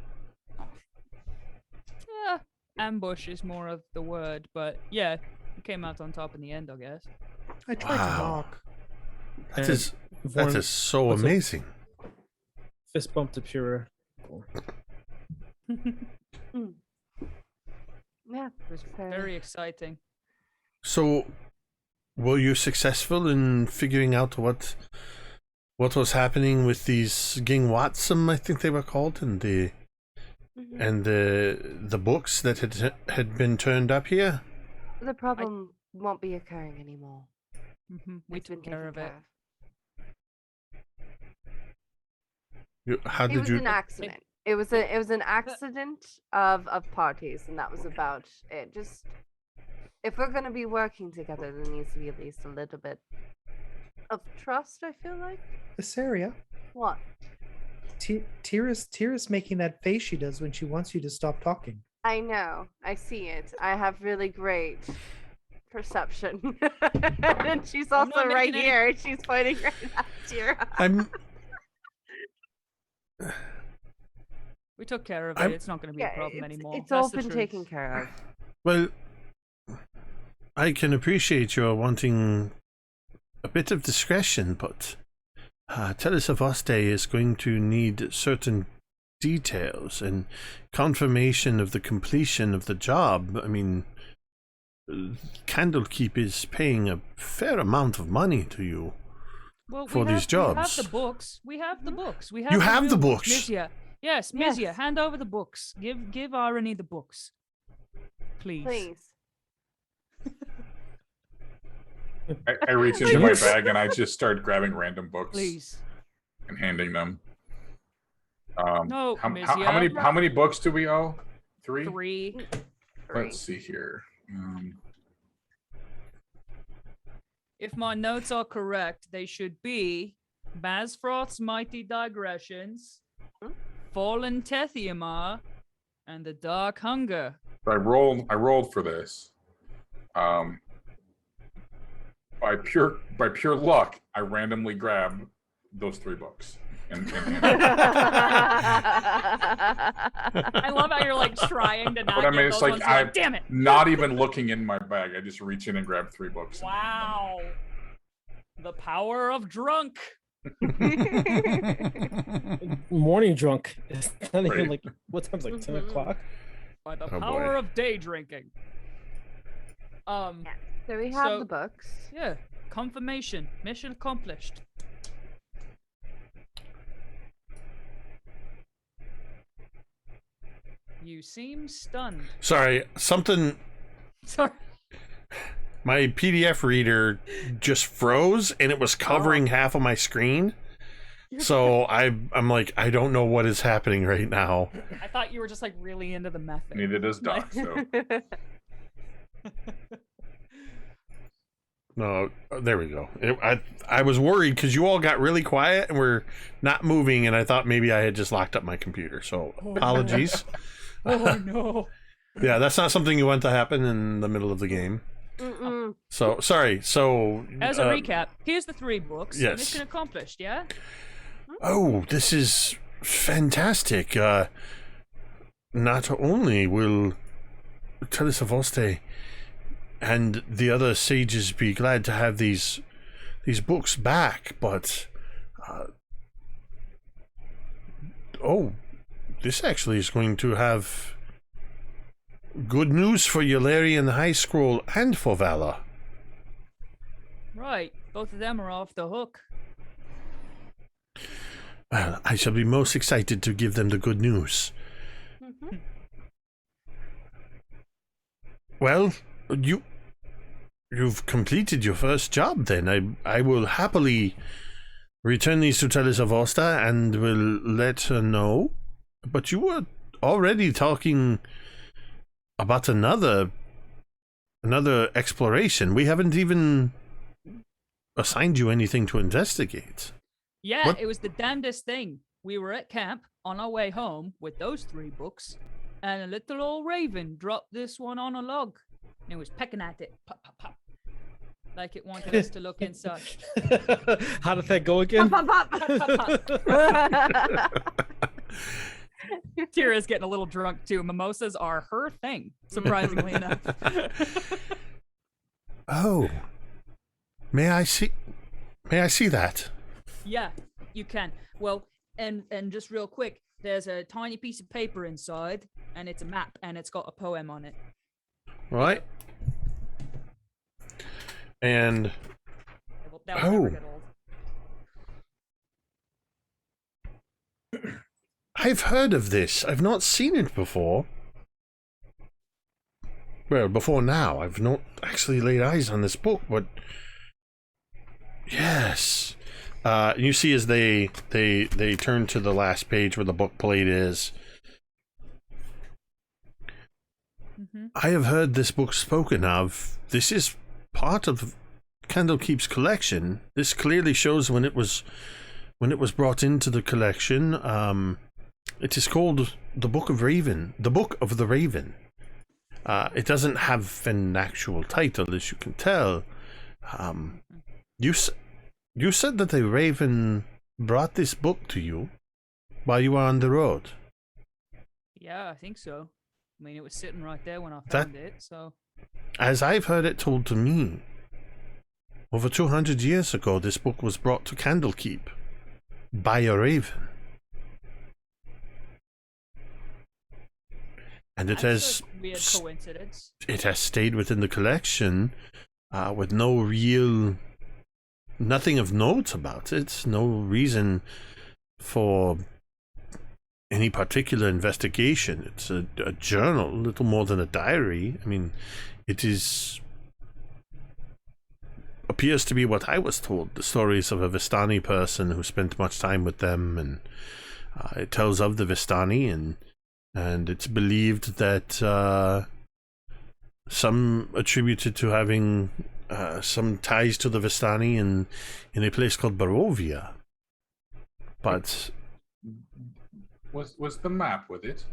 Yeah, ambush is more of the word, but yeah, we came out on top in the end, I guess. I tried to Wow. knock. That And is Vorn so puts a amazing. fist bump to Pura. Yeah. It was Fair very exciting. So were you successful in figuring out what was happening with these Ging Watsum, I think they were called, and the books that had been turned up here? The problem won't be occurring anymore. We It's been took care taken of it. How It did was you? an accident. It was an accident of parties, and that was about it. Just if we're gonna be working together, there needs to be at least a little bit of trust. I feel like. Assyria. What? Teera's making that face she does when she wants you to stop talking. I know. I see it. I have really great perception, and she's I'm not also right making any- here. And she's pointing right at Teera. I'm We took care of it. I'm- It's not going to be a problem anymore. It's That's all the been truth. taken care of. well. I can appreciate your wanting a bit of discretion, but Telesavoste is going to need certain details and confirmation of the completion of the job. I mean, Candlekeep is paying a fair amount of money to you. Well, for these We have jobs. the books. We have the books. We have You the have the real books? Mizya. Yes, Yes. Mizya, hand over the books. Give Arani the books. Please. Please. I reach into my bag and I just start grabbing random books Please. and handing them. No, how Mizya. how many books do we owe? 3? 3. Let's see here. If my notes are correct, they should be Basfroth's Mighty Digressions, Fallen Tethiamar, and The Dark Hunger. I rolled for this. By pure luck, I randomly grab those 3 books. And I love how you're like trying to not But I mean, get it's those like ones. You're I- like, damn it! not even looking in my bag, I just reach in and grab 3 books. and hand Wow. The power of drunk. Morning drunk. It's not even Right. like what time's like 10 Mhm. o'clock. By the Oh, power boy. of day drinking. So we have So- the books. Yeah. Confirmation. Mission accomplished. You seem stunned. Sorry, something. Sorry. My PDF reader just froze, and it was covering half of my screen. So I'm like, I don't know what is happening right now. I thought you were just like really into the method. Neither does Doc. So No, there we go. I was worried because you all got really quiet and were not moving, and I thought maybe I had just locked up my computer. So apologies. Oh no. Yeah, that's not something you want to happen in the middle of the game. So sorry. So as a recap, here's the 3 books. Yes. Mission accomplished. Yeah. Oh, this is fantastic. Not only will Telesavoste and the other sages be glad to have these books back, but this actually is going to have good news for Yularian High School and for Vala. Right. Both of them are off the hook. Well, I shall be most excited to give them the good news. Well, you've completed your first job then. I will happily return these to Telesavosta and will let her know. But you were already talking about another exploration. We haven't even assigned you anything to investigate. Yeah, What? it was the damnedest thing. We were at camp on our way home with those 3 books, and a little old raven dropped this one on a log, and it was pecking at it, pop, pop, pop, like it wanted us to look inside. How did that go again? Pop, pop, pop. Teera's getting a little drunk too. Mimosas are her thing, surprisingly enough. Oh, may I see that? Yeah, you can. Well, and just real quick, there's a tiny piece of paper inside, and it's a map, and it's got a poem on it. Right. And That will never get old. I've heard of this. I've not seen it before. Well, before now. I've not actually laid eyes on this book, but yes. You see as they turn to the last page where the book plate is. I have heard this book spoken of. This is part of Candlekeep's collection. This clearly shows when it was brought into the collection. It is called the Book of Raven. The Book of the Raven. It doesn't have an actual title, as you can tell. You said that a raven brought this book to you while you were on the road. Yeah, I think so. I mean, it was sitting right there when I found it, so... As I've heard it told to me, over 200 years ago, this book was brought to Candlekeep by a raven. And it has... weird coincidence. It has stayed within the collection with no real... Nothing of note about it. No reason for any particular investigation. It's a journal, little more than a diary. I mean, it appears to be what I was told. The stories of a Vistani person who spent much time with them, and it tells of the Vistani, and it's believed that some attributed to having some ties to the Vistani in a place called Barovia. But was the map with it?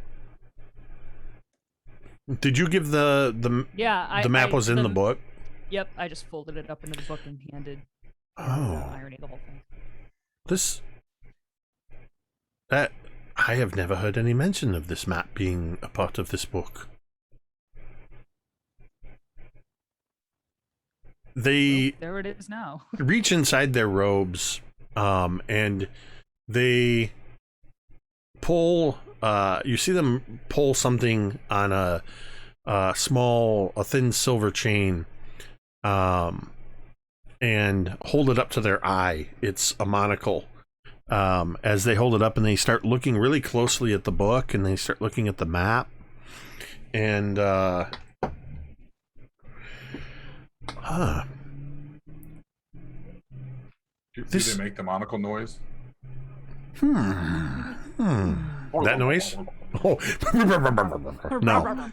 did you give the Yeah, the map was in the book? Yep, I just folded it up into the book and handed the Oh, irony of the whole thing. that I have never heard any mention of this map being a part of this book. They There it is now. reach inside their robes, and they pull. You see them pull something on a thin silver chain, and hold it up to their eye. It's a monocle. As they hold it up and they start looking really closely at the book, and they start looking at the map, and Huh. Do This- they make the monocle noise? That noise? Oh. No.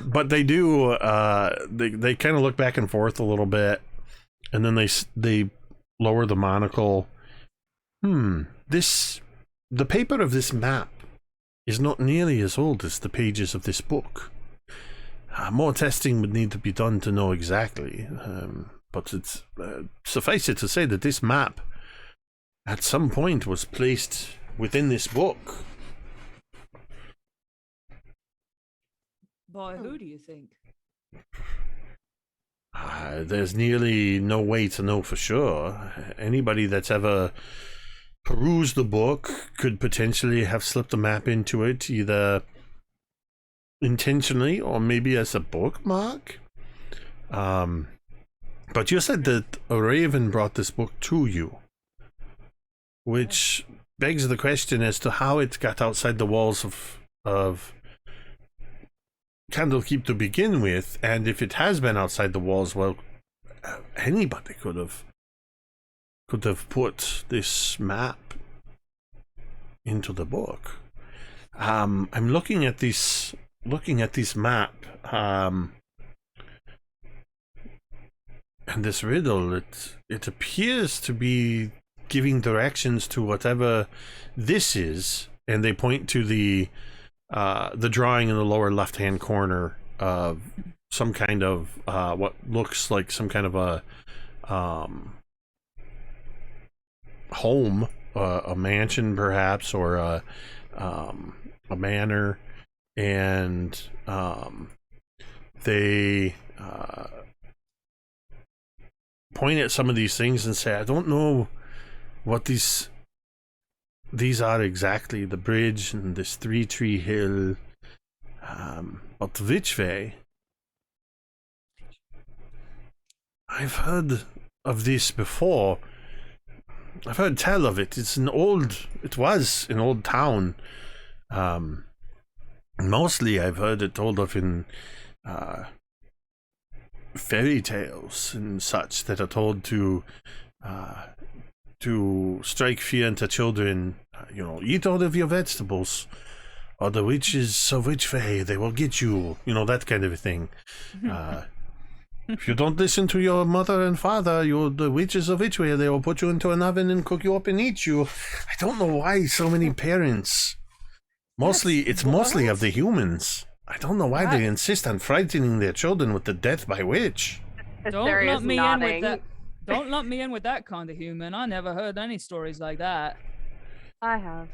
But they do. They kind of look back and forth a little bit, and then they lower the monocle. The paper of this map is not nearly as old as the pages of this book. More testing would need to be done to know exactly, but it's suffice it to say that this map at some point was placed within this book. By who do you think? There's nearly no way to know for sure. Anybody that's ever perused the book could potentially have slipped a map into it, either intentionally or maybe as a bookmark. But you said that a raven brought this book to you, which begs the question as to how it got outside the walls of Candlekeep to begin with, and if it has been outside the walls, well, anybody could have put this map into the book. I'm looking at this map, and this riddle. It appears to be giving directions to whatever this is, and they point to the drawing in the lower left-hand corner of some kind of what looks like some kind of a home, a mansion perhaps, or a manor, and they point at some of these things and say, I don't know what these are exactly, the bridge and this 3-tree hill, but which way? I've heard of this before. I've heard tell of it. It was an old town. Mostly I've heard it told of in fairy tales and such that are told to strike fear into children. Eat all of your vegetables, or the witches of which way they will get you. That kind of a thing. If you don't listen to your mother and father, the witches of which way they will put you into an oven and cook you up and eat you. I don't know why so many parents. It's mostly of the humans. I don't know why they insist on frightening their children with the death by witch. Don't Hysteria lump is me in with nodding. that. Don't lump me in with that kind of human. I never heard any stories like that. I have.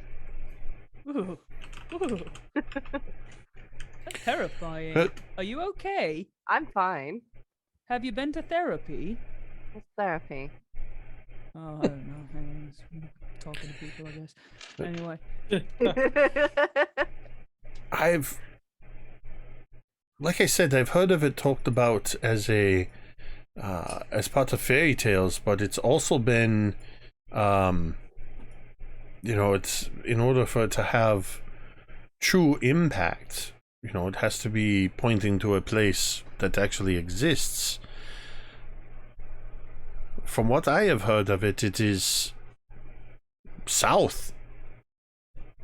Ooh. Ooh. That's terrifying. Are you okay? I'm fine. Have you been to therapy? What's therapy? Oh, I don't know. Hang on, talking to people, I guess. Anyway. Like I said, I've heard of it talked about as part of fairy tales, but it's also been, it's in order for it to have true impact, it has to be pointing to a place that actually exists. From what I have heard of it, it is south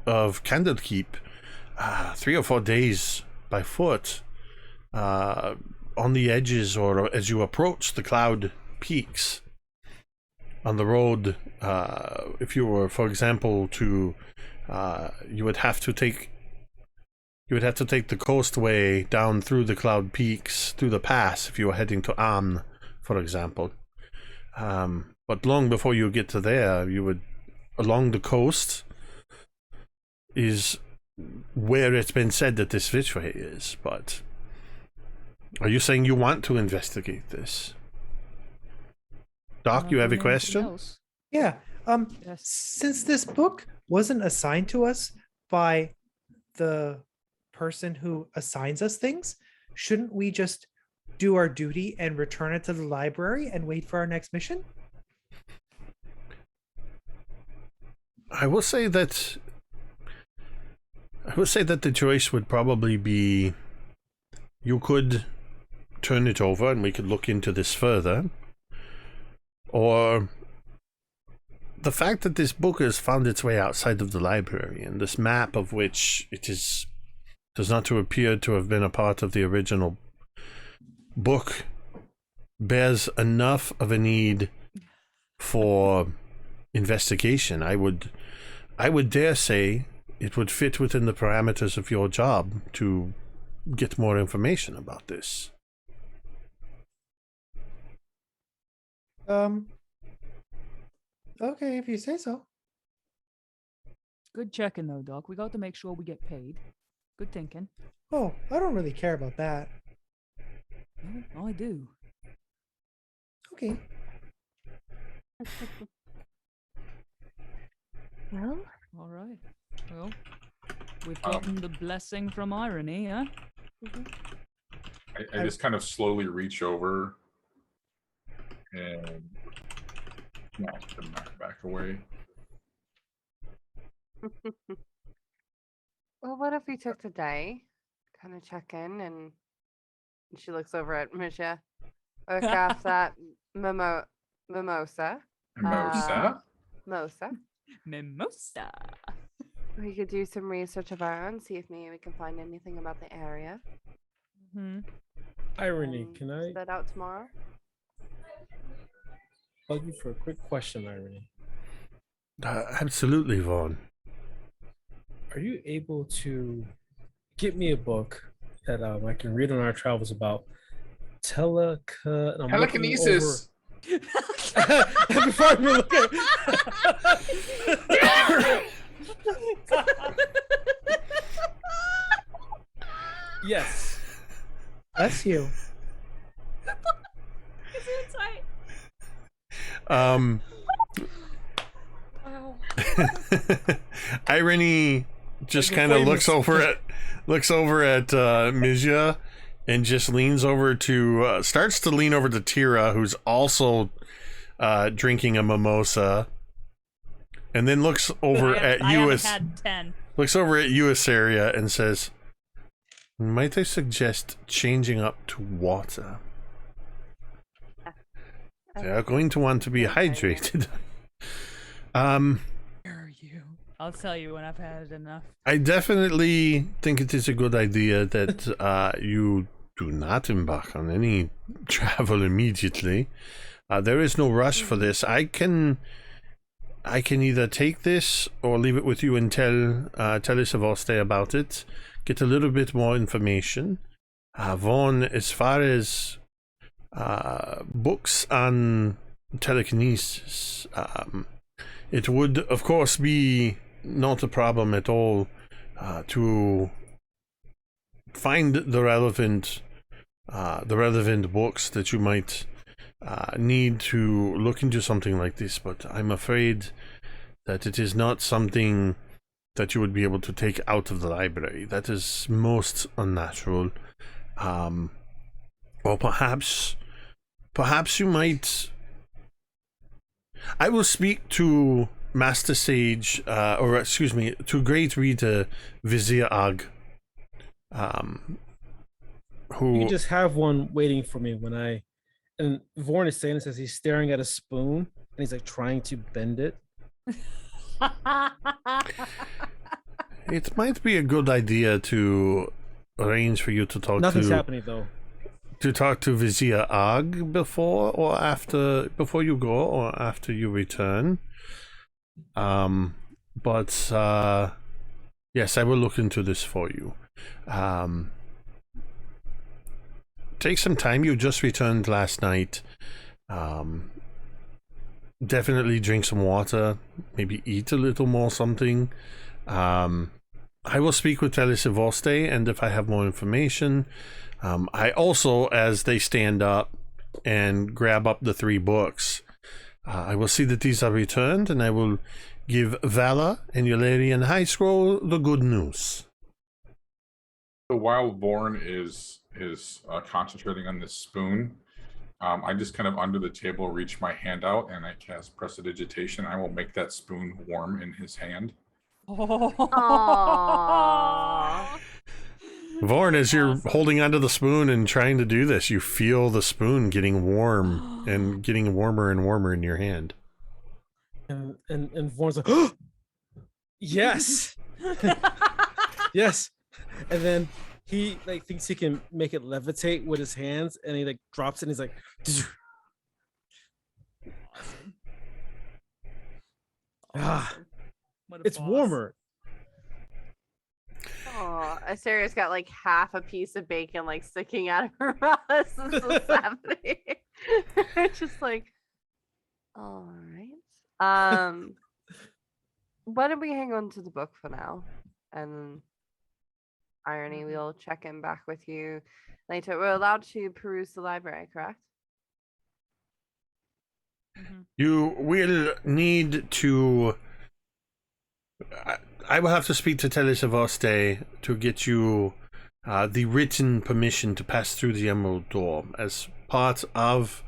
of Candlekeep, 3 or 4 days by foot, on the edges, or as you approach the cloud peaks on the road. If you were, for example, you would have to take the coastway down through the cloud peaks, through the pass, if you were heading to Amn, for example. But long before you get to there, you would, along the coast is where it's been said that this Witchway is. But are you saying you want to investigate this? Doc, you have a question? Yeah. Yes. Since this book wasn't assigned to us by the person who assigns us things, shouldn't we just do our duty and return it to the library and wait for our next mission? I will say that the choice would probably be, you could turn it over and we could look into this further. Or the fact that this book has found its way outside of the library, and this map of which it is does not to appear to have been a part of the original book, bears enough of a need for investigation. I would dare say it would fit within the parameters of your job to get more information about this. Okay, if you say so. Good checking though, Doc. We got to make sure we get paid. Good thinking. Oh, I don't really care about that. Well, I do. Okay. Well, All right. Well, we've gotten the blessing from irony, huh? I just kind of slowly reach over and back away. well, what if we took today? Kind of check in, and she looks over at Mizya. Look off that mimosa. Mimosa? Mimosa. Mimosa. We could do some research of our own, see if maybe we can find anything about the area. Irony, and can I set out tomorrow? bug you for a quick question, Irony? Absolutely, Vaughn. Are you able to get me a book that I can read on our travels about telekinesis? Before I even look at yes. That's you. Wow. Irony just kind of looks over at Mizya and just leans over to starts to lean over to Teera, who's also drinking a mimosa, and then looks over at you as area and says, "Might I suggest changing up to water? They are going to want to be hydrated." I'll tell you when I've had enough. I definitely think it is a good idea that you do not embark on any travel immediately. There is no rush for this. I can either take this or leave it with you and tell Voste about it. Get a little bit more information. Vaughn, as far as books on telekinesis, it would, of course, be not a problem at all to find the relevant books that you might need to look into something like this, but I'm afraid that it is not something that you would be able to take out of the library. That is most unnatural. Or perhaps you might... I will speak to Master Sage, to Great Reader Vizier Ag, who... You just have one waiting for me when I... And Vorn is saying this as he's staring at a spoon, and he's like trying to bend it. It might be a good idea to arrange for you to talk Nothing's happening though. To talk to Vizier Ag before you go or after you return. But yes, I will look into this for you. Take some time. You just returned last night. Definitely drink some water. Maybe eat a little more something. I will speak with Voste, and if I have more information, I also, as they stand up and grab up the 3 books, I will see that these are returned, and I will give Vala and Eulerian High Scroll the good news. So while Born is concentrating on this spoon, I just kind of under the table reach my hand out and I cast Prestidigitation. I will make that spoon warm in his hand. Aww. Vorn, as you're Awesome. holding onto the spoon and trying to do this, you feel the spoon getting warm and getting warmer and warmer in your hand. And Vorn's like, yes, yes. And then he like thinks he can make it levitate with his hands, and he like drops it. And he's like, ah, What a it's boss. warmer. Oh, Asteria's got like half a piece of bacon like sticking out of her mouth. This is what's happening. It's just like, all right. Why don't we hang on to the book for now? And Irony, we'll check in back with you later. We're allowed to peruse the library, correct? You will need to. I will have to speak to Telesavoste to get you the written permission to pass through the Emerald Door. As part of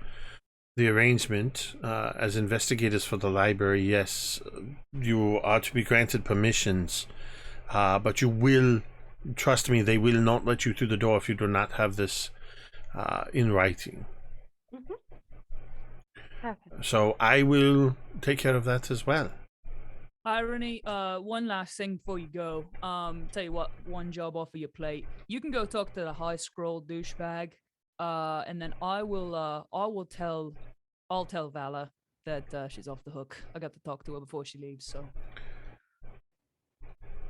the arrangement, as investigators for the library, yes, you are to be granted permissions, but you will, trust me, they will not let you through the door if you do not have this in writing. So I will take care of that as well. Irony, one last thing before you go. Tell you what, one job off of your plate. You can go talk to the high scroll douchebag, and then I'll tell Vala that she's off the hook. I got to talk to her before she leaves, so.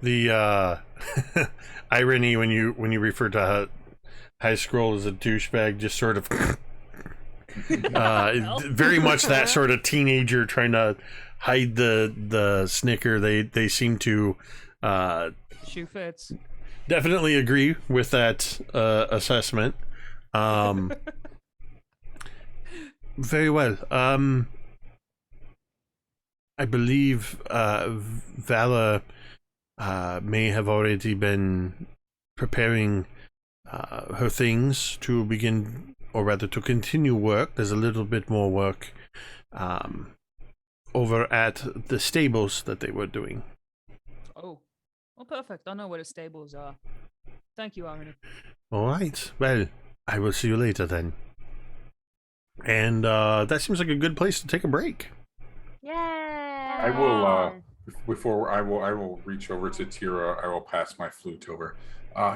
The irony when you refer to high scroll as a douchebag, just sort of very much that sort of teenager trying to hide the snicker. They seem to Shoe fits. definitely agree with that assessment. Very well. I believe Vala may have already been preparing her things to begin, or rather to continue work. There's a little bit more work over at the stables that they were doing. Oh, well, perfect. I know where the stables are. Thank you, Irony. All right. Well, I will see you later then. And that seems like a good place to take a break. Yeah. I will before I will reach over to Teera. I will pass my flute over.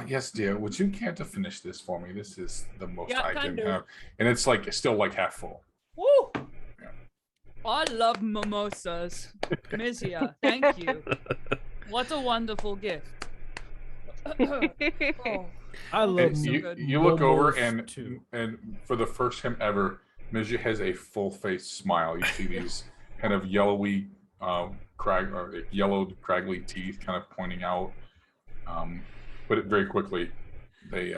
Yes, dear. Would you care to finish this for me? This is the most Yeah, I can can do. have, and it's like still like half full. Woo! I love mimosas. Mizya, thank you. What a wonderful gift. Oh, I love And so you, good. you look over momos, too. and for the first time ever, Mizya has a full face smile. You see these kind of yellowy, yellowed, craggly teeth kind of pointing out. But very quickly, they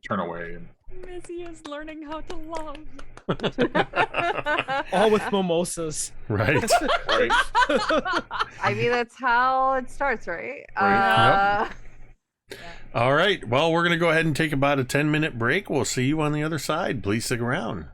turn away. And Mizzy is learning how to love. All with mimosas. Right. right, I mean, that's how it starts, right? Right, All right. Well, we're going to go ahead and take about a 10-minute break. We'll see you on the other side. Please stick around.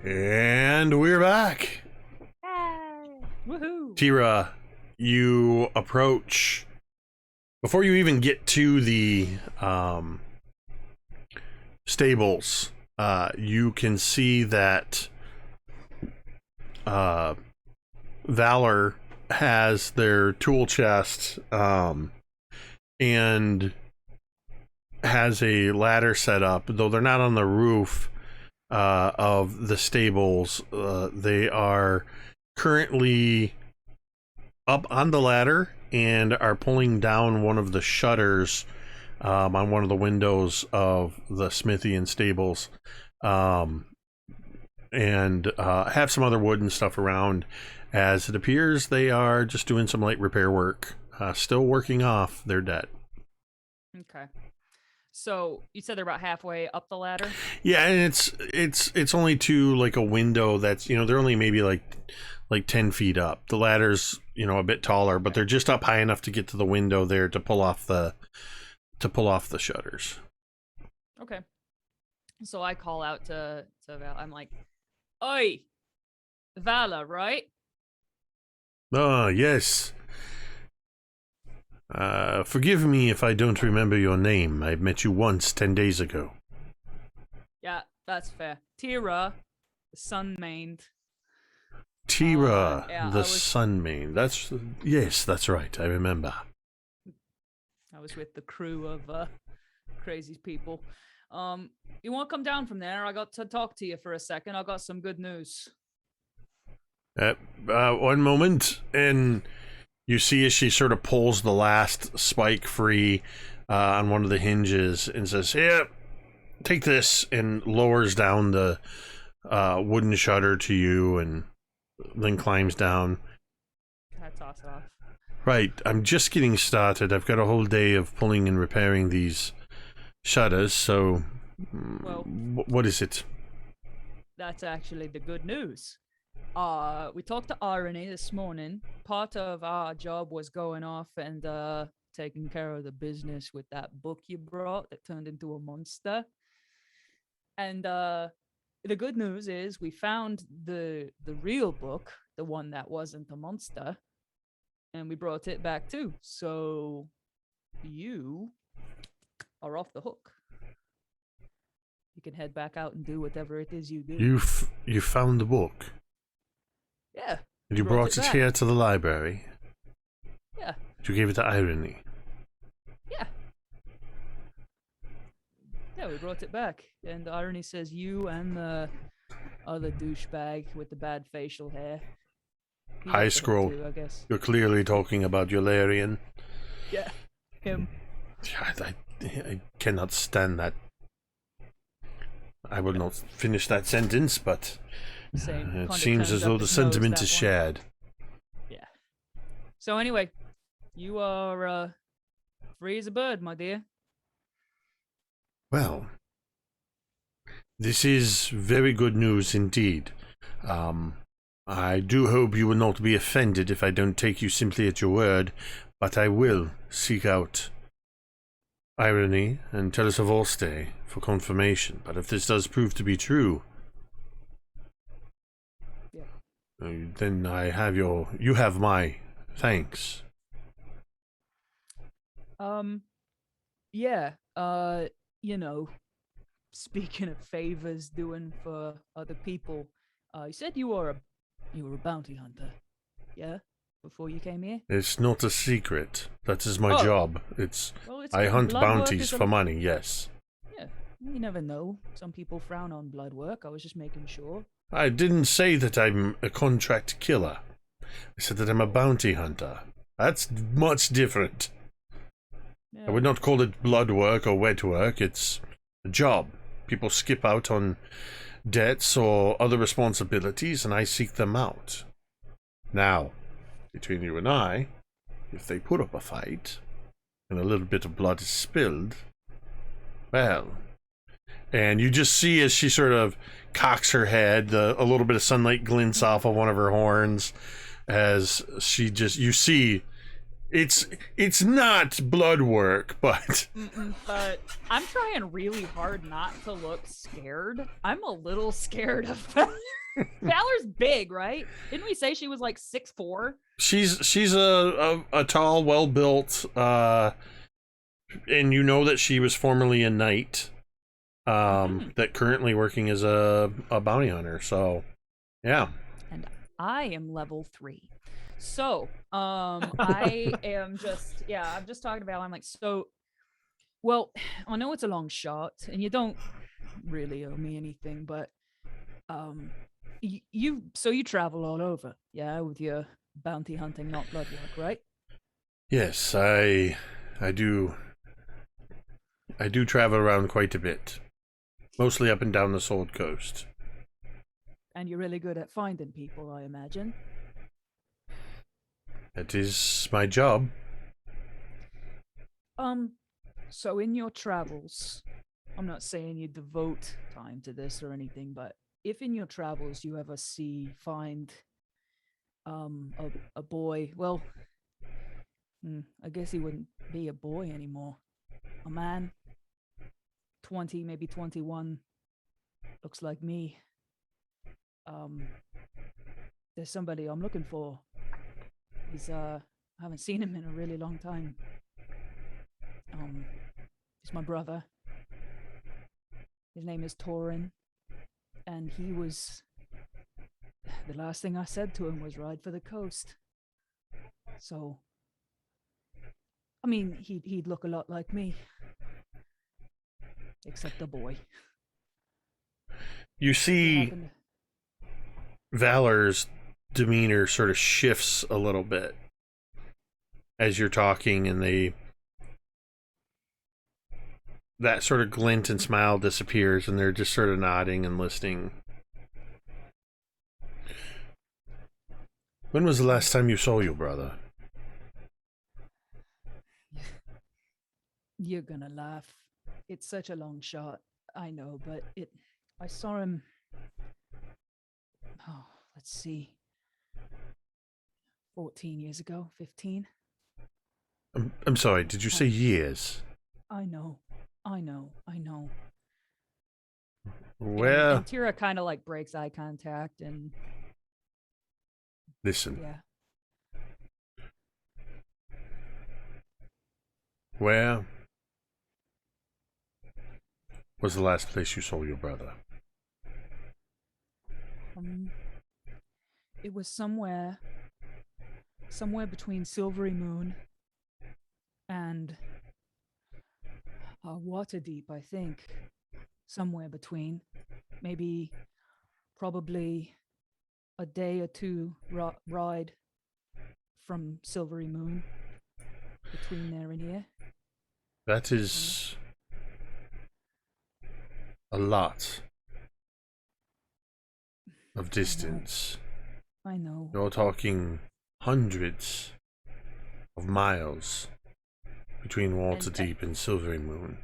And we're back. Woohoo! Teera, you approach. Before you even get to the stables, you can see that Valor has their tool chest and has a ladder set up, though they're not on the roof of the stables. They are currently up on the ladder and are pulling down one of the shutters on one of the windows of the smithy and stables, and have some other wood and stuff around, as it appears they are just doing some light repair work, still working off their debt. Okay. So you said they're about halfway up the ladder? Yeah, and it's only to like a window that's, they're only maybe like 10 feet up. The ladder's, a bit taller, but they're just up high enough to get to the window there to pull off the shutters. Okay. So I call out to Val. I'm like, "Oi, Vala, right?" Ah, yes. Forgive me if I don't remember your name. I met you once 10 days ago. Yeah, that's fair. Teera, sun-maned. Teera, yeah, the Sunmane. Yes, that's right. I remember. I was with the crew of crazy people. You want to come down from there? I got to talk to you for a second. I got some good news. One moment, and you see as she sort of pulls the last spike free on one of the hinges and says, "Here, take this," and lowers down the wooden shutter to you, and then climbs down. I toss it off. Right, I'm just getting started. I've got a whole day of pulling and repairing these shutters, so Well, what is it? That's actually the good news. We talked to Irony this morning. Part of our job was going off and taking care of the business with that book you brought that turned into a monster. And the good news is we found the real book, the one that wasn't a monster, and we brought it back too. So you are off the hook. You can head back out and do whatever it is you do. You found the book? Yeah. And you brought brought it back. here to the library? Yeah. You gave it to Irony? Yeah. Yeah, we brought it back. And Irony says you and the other douchebag with the bad facial hair. He High got the hook scroll. too, I guess. You're clearly talking about Eularian. Yeah. Him. I cannot stand that. I will not finish that sentence, but Same. it Kinda seems turns as up though the his nose, sentiment that is one. shared. Yeah. So anyway, you are free as a bird, my dear. Well, this is very good news indeed. I do hope you will not be offended if I don't take you simply at your word, but I will seek out Irony and Telesavoste for confirmation. But if this does prove to be true, Yeah. then you have my thanks. Yeah. Speaking of favors doing for other people, you said you were a bounty hunter. Yeah? Before you came here? It's not a secret. That is my Oh. job. Well, it's I good. hunt Blood work bounties is a- for money, yes. Yeah. You never know. Some people frown on blood work. I was just making sure. I didn't say that I'm a contract killer. I said that I'm a bounty hunter. That's much different. Yeah. I would not call it blood work or wet work. It's a job. People skip out on debts or other responsibilities, and I seek them out. Now, between you and I, if they put up a fight, and a little bit of blood is spilled, well... And you just see as she sort of cocks her head, a little bit of sunlight glints off of one of her horns, as you see It's not blood work, but but I'm trying really hard not to look scared. I'm a little scared of Valor. Valor's big, right? Didn't we say she was like 6'4"? she's a tall, well built, and you know that she was formerly a knight, that currently working as a bounty hunter. So, yeah. And I am level 3. So, I am just, I'm just talking about, I'm like, so, well, I know it's a long shot and you don't really owe me anything, but, you travel all over, yeah, with your bounty hunting, not blood work, right? Yes, I do travel around quite a bit. Mostly up and down the Sword Coast. And you're really good at finding people, I imagine. That is my job. So in your travels, I'm not saying you devote time to this or anything, but if in your travels you ever find a boy, well, I guess he wouldn't be a boy anymore. A man, 20, maybe 21, looks like me. There's somebody I'm looking for. He's I haven't seen him in a really long time. He's my brother. His name is Torin, and he was, the last thing I said to him was ride for the coast. So, I mean, he'd look a lot like me, except a boy. You see Valor's demeanor sort of shifts a little bit as you're talking, and that sort of glint and smile disappears, and they're just sort of nodding and listening. When was the last time you saw your brother? You're gonna laugh. It's such a long shot, I know, but I saw him, let's see, 14 years ago, 15. I'm sorry, did you say years? I know. Well, and Teera kind of like breaks eye contact and listen. Yeah. Where was the last place you saw your brother? It was somewhere between Silvery Moon and Waterdeep, I think. Somewhere between. Maybe, probably a day or two ride from Silvery Moon between there and here. That is a lot of distance. I know. You're talking hundreds of miles between Waterdeep and Silvery Moon.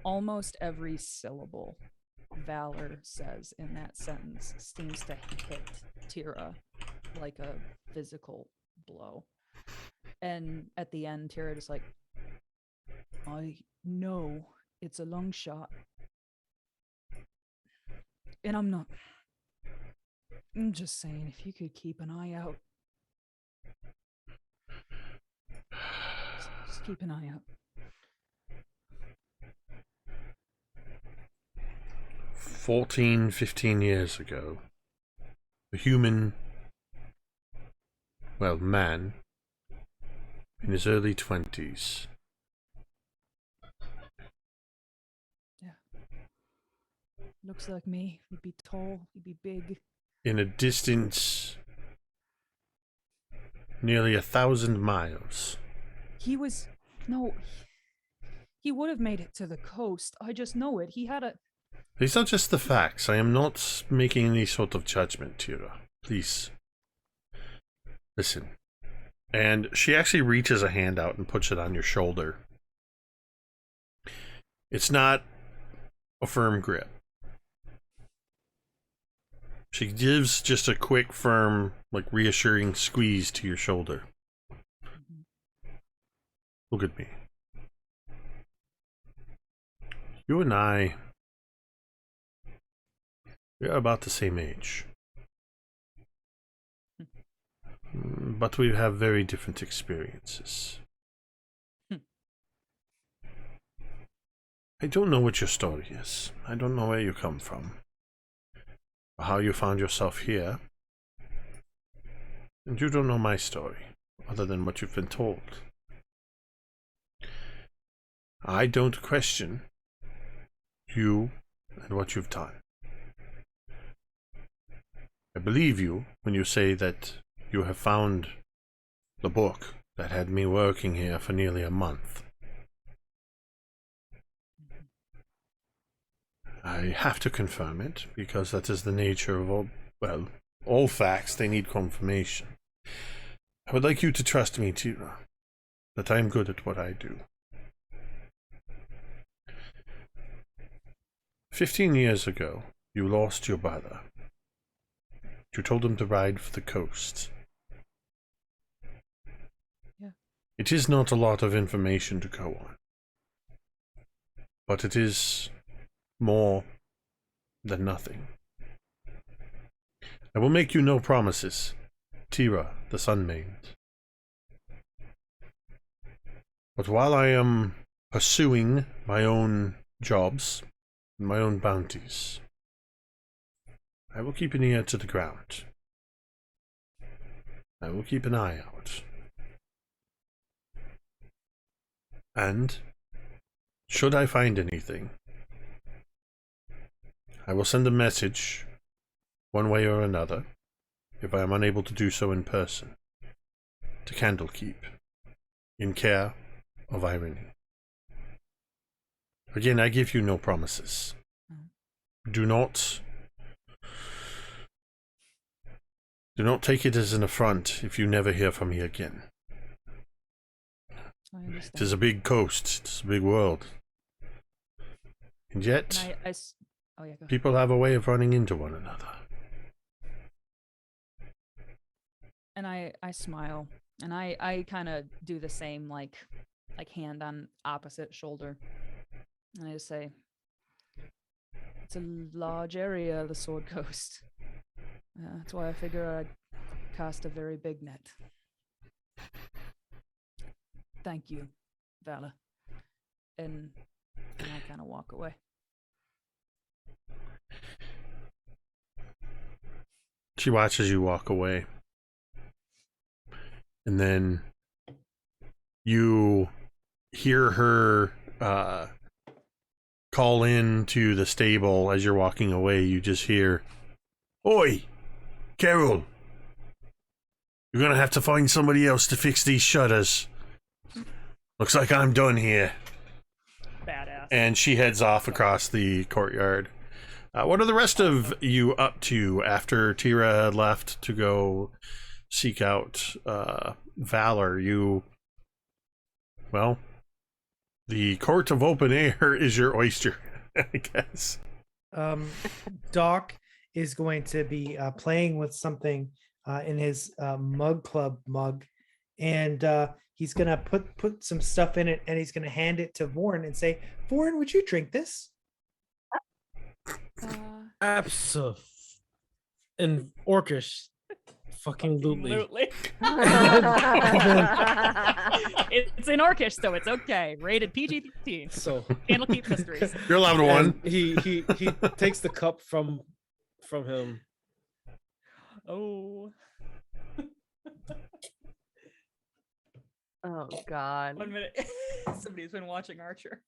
Almost every syllable Valor says in that sentence seems to hit Teera like a physical blow. And at the end, Teera just like, I know it's a long shot. And I'm just saying, if you could keep an eye out. Just keep an eye out. 14, 15 years ago, a human, man, in his early 20s. Yeah. Looks like me. He'd be tall, he'd be big. In a distance nearly 1,000 miles. He would have made it to the coast. I just know it. These are just the facts. I am not making any sort of judgment, Teera. Please. Listen. And she actually reaches a hand out and puts it on your shoulder. It's not a firm grip. She gives just a quick, firm, reassuring squeeze to your shoulder. Look at me. You and I, we are about the same age. But we have very different experiences. I don't know what your story is. I don't know where you come from, or how you found yourself here. And you don't know my story, other than what you've been told. I don't question you and what you've done. I believe you when you say that you have found the book that had me working here for nearly a month. I have to confirm it, because that is the nature of all, well, all facts, they need confirmation. I would like you to trust me, Teera, that I am good at what I do. 15 years ago, you lost your brother. You told him to ride for the coast. Yeah. It is not a lot of information to go on, but it is more than nothing. I will make you no promises, Teera, the Sun-Maid. But while I am pursuing my own jobs and my own bounties, I will keep an ear to the ground. I will keep an eye out. And, should I find anything, I will send a message, one way or another, if I am unable to do so in person, to Candlekeep, in care of Irony. Again, I give you no promises. Do not take it as an affront if you never hear from me again. I understand. It is a big coast, it's a big world. And yet, And oh yeah, go ahead. people have a way of running into one another. And I smile, and I kind of do the same, like hand on opposite shoulder, and I just say, it's a large area, the Sword Coast. That's why I figure I'd cast a very big net. Thank you, Vala. And I kind of walk away. She watches you walk away. And then you hear her call in to the stable as you're walking away. You just hear, "Oi, Carol, you're gonna have to find somebody else to fix these shutters. Looks like I'm done here." Badass. And she heads off across the courtyard. What are the rest of you up to after Teera had left to go seek out Valor? Well, the court of open air is your oyster, I guess. Doc is going to be playing with something in his mug club mug, and he's gonna put some stuff in it, and he's gonna hand it to Vorn and say, "Vorn, would you drink this?" Absolutely. In Orcish. Fucking lootly. It's in Orcish, so it's okay. Rated PG-13. So Candlekeep Mysteries. You're allowed one. and he takes the cup from him. Oh. Oh God. 1 minute. Somebody's been watching Archer.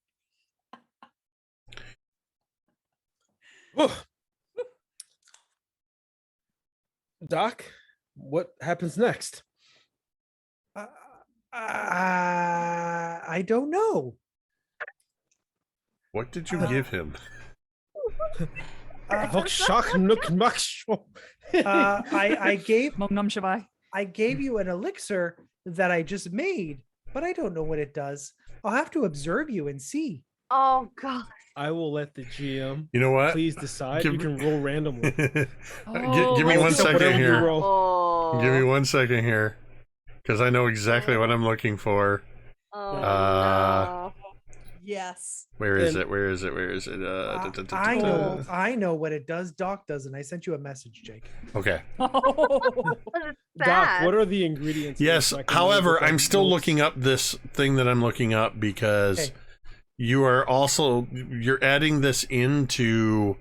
Whew. Doc, what happens next? I don't know. What did you give him? I gave Mom Num Shavai. I gave you an elixir that I just made, but I don't know what it does. I'll have to observe you and see. Oh God. I will let the GM You know what? please decide. Give- You can roll randomly. Give me Oh, one so second whatever you here. roll. Oh. Give me 1 second here, because I know exactly what I'm looking for. Oh Uh, no. Yes. Where is And- it? Where is it? Where is it? I know what it does. Doc doesn't. I sent you a message, Jake. Okay. Oh. Doc, what are the ingredients? Yes. so I can However, look up I'm still notes? looking up this thing that I'm looking up because Okay. you're adding this into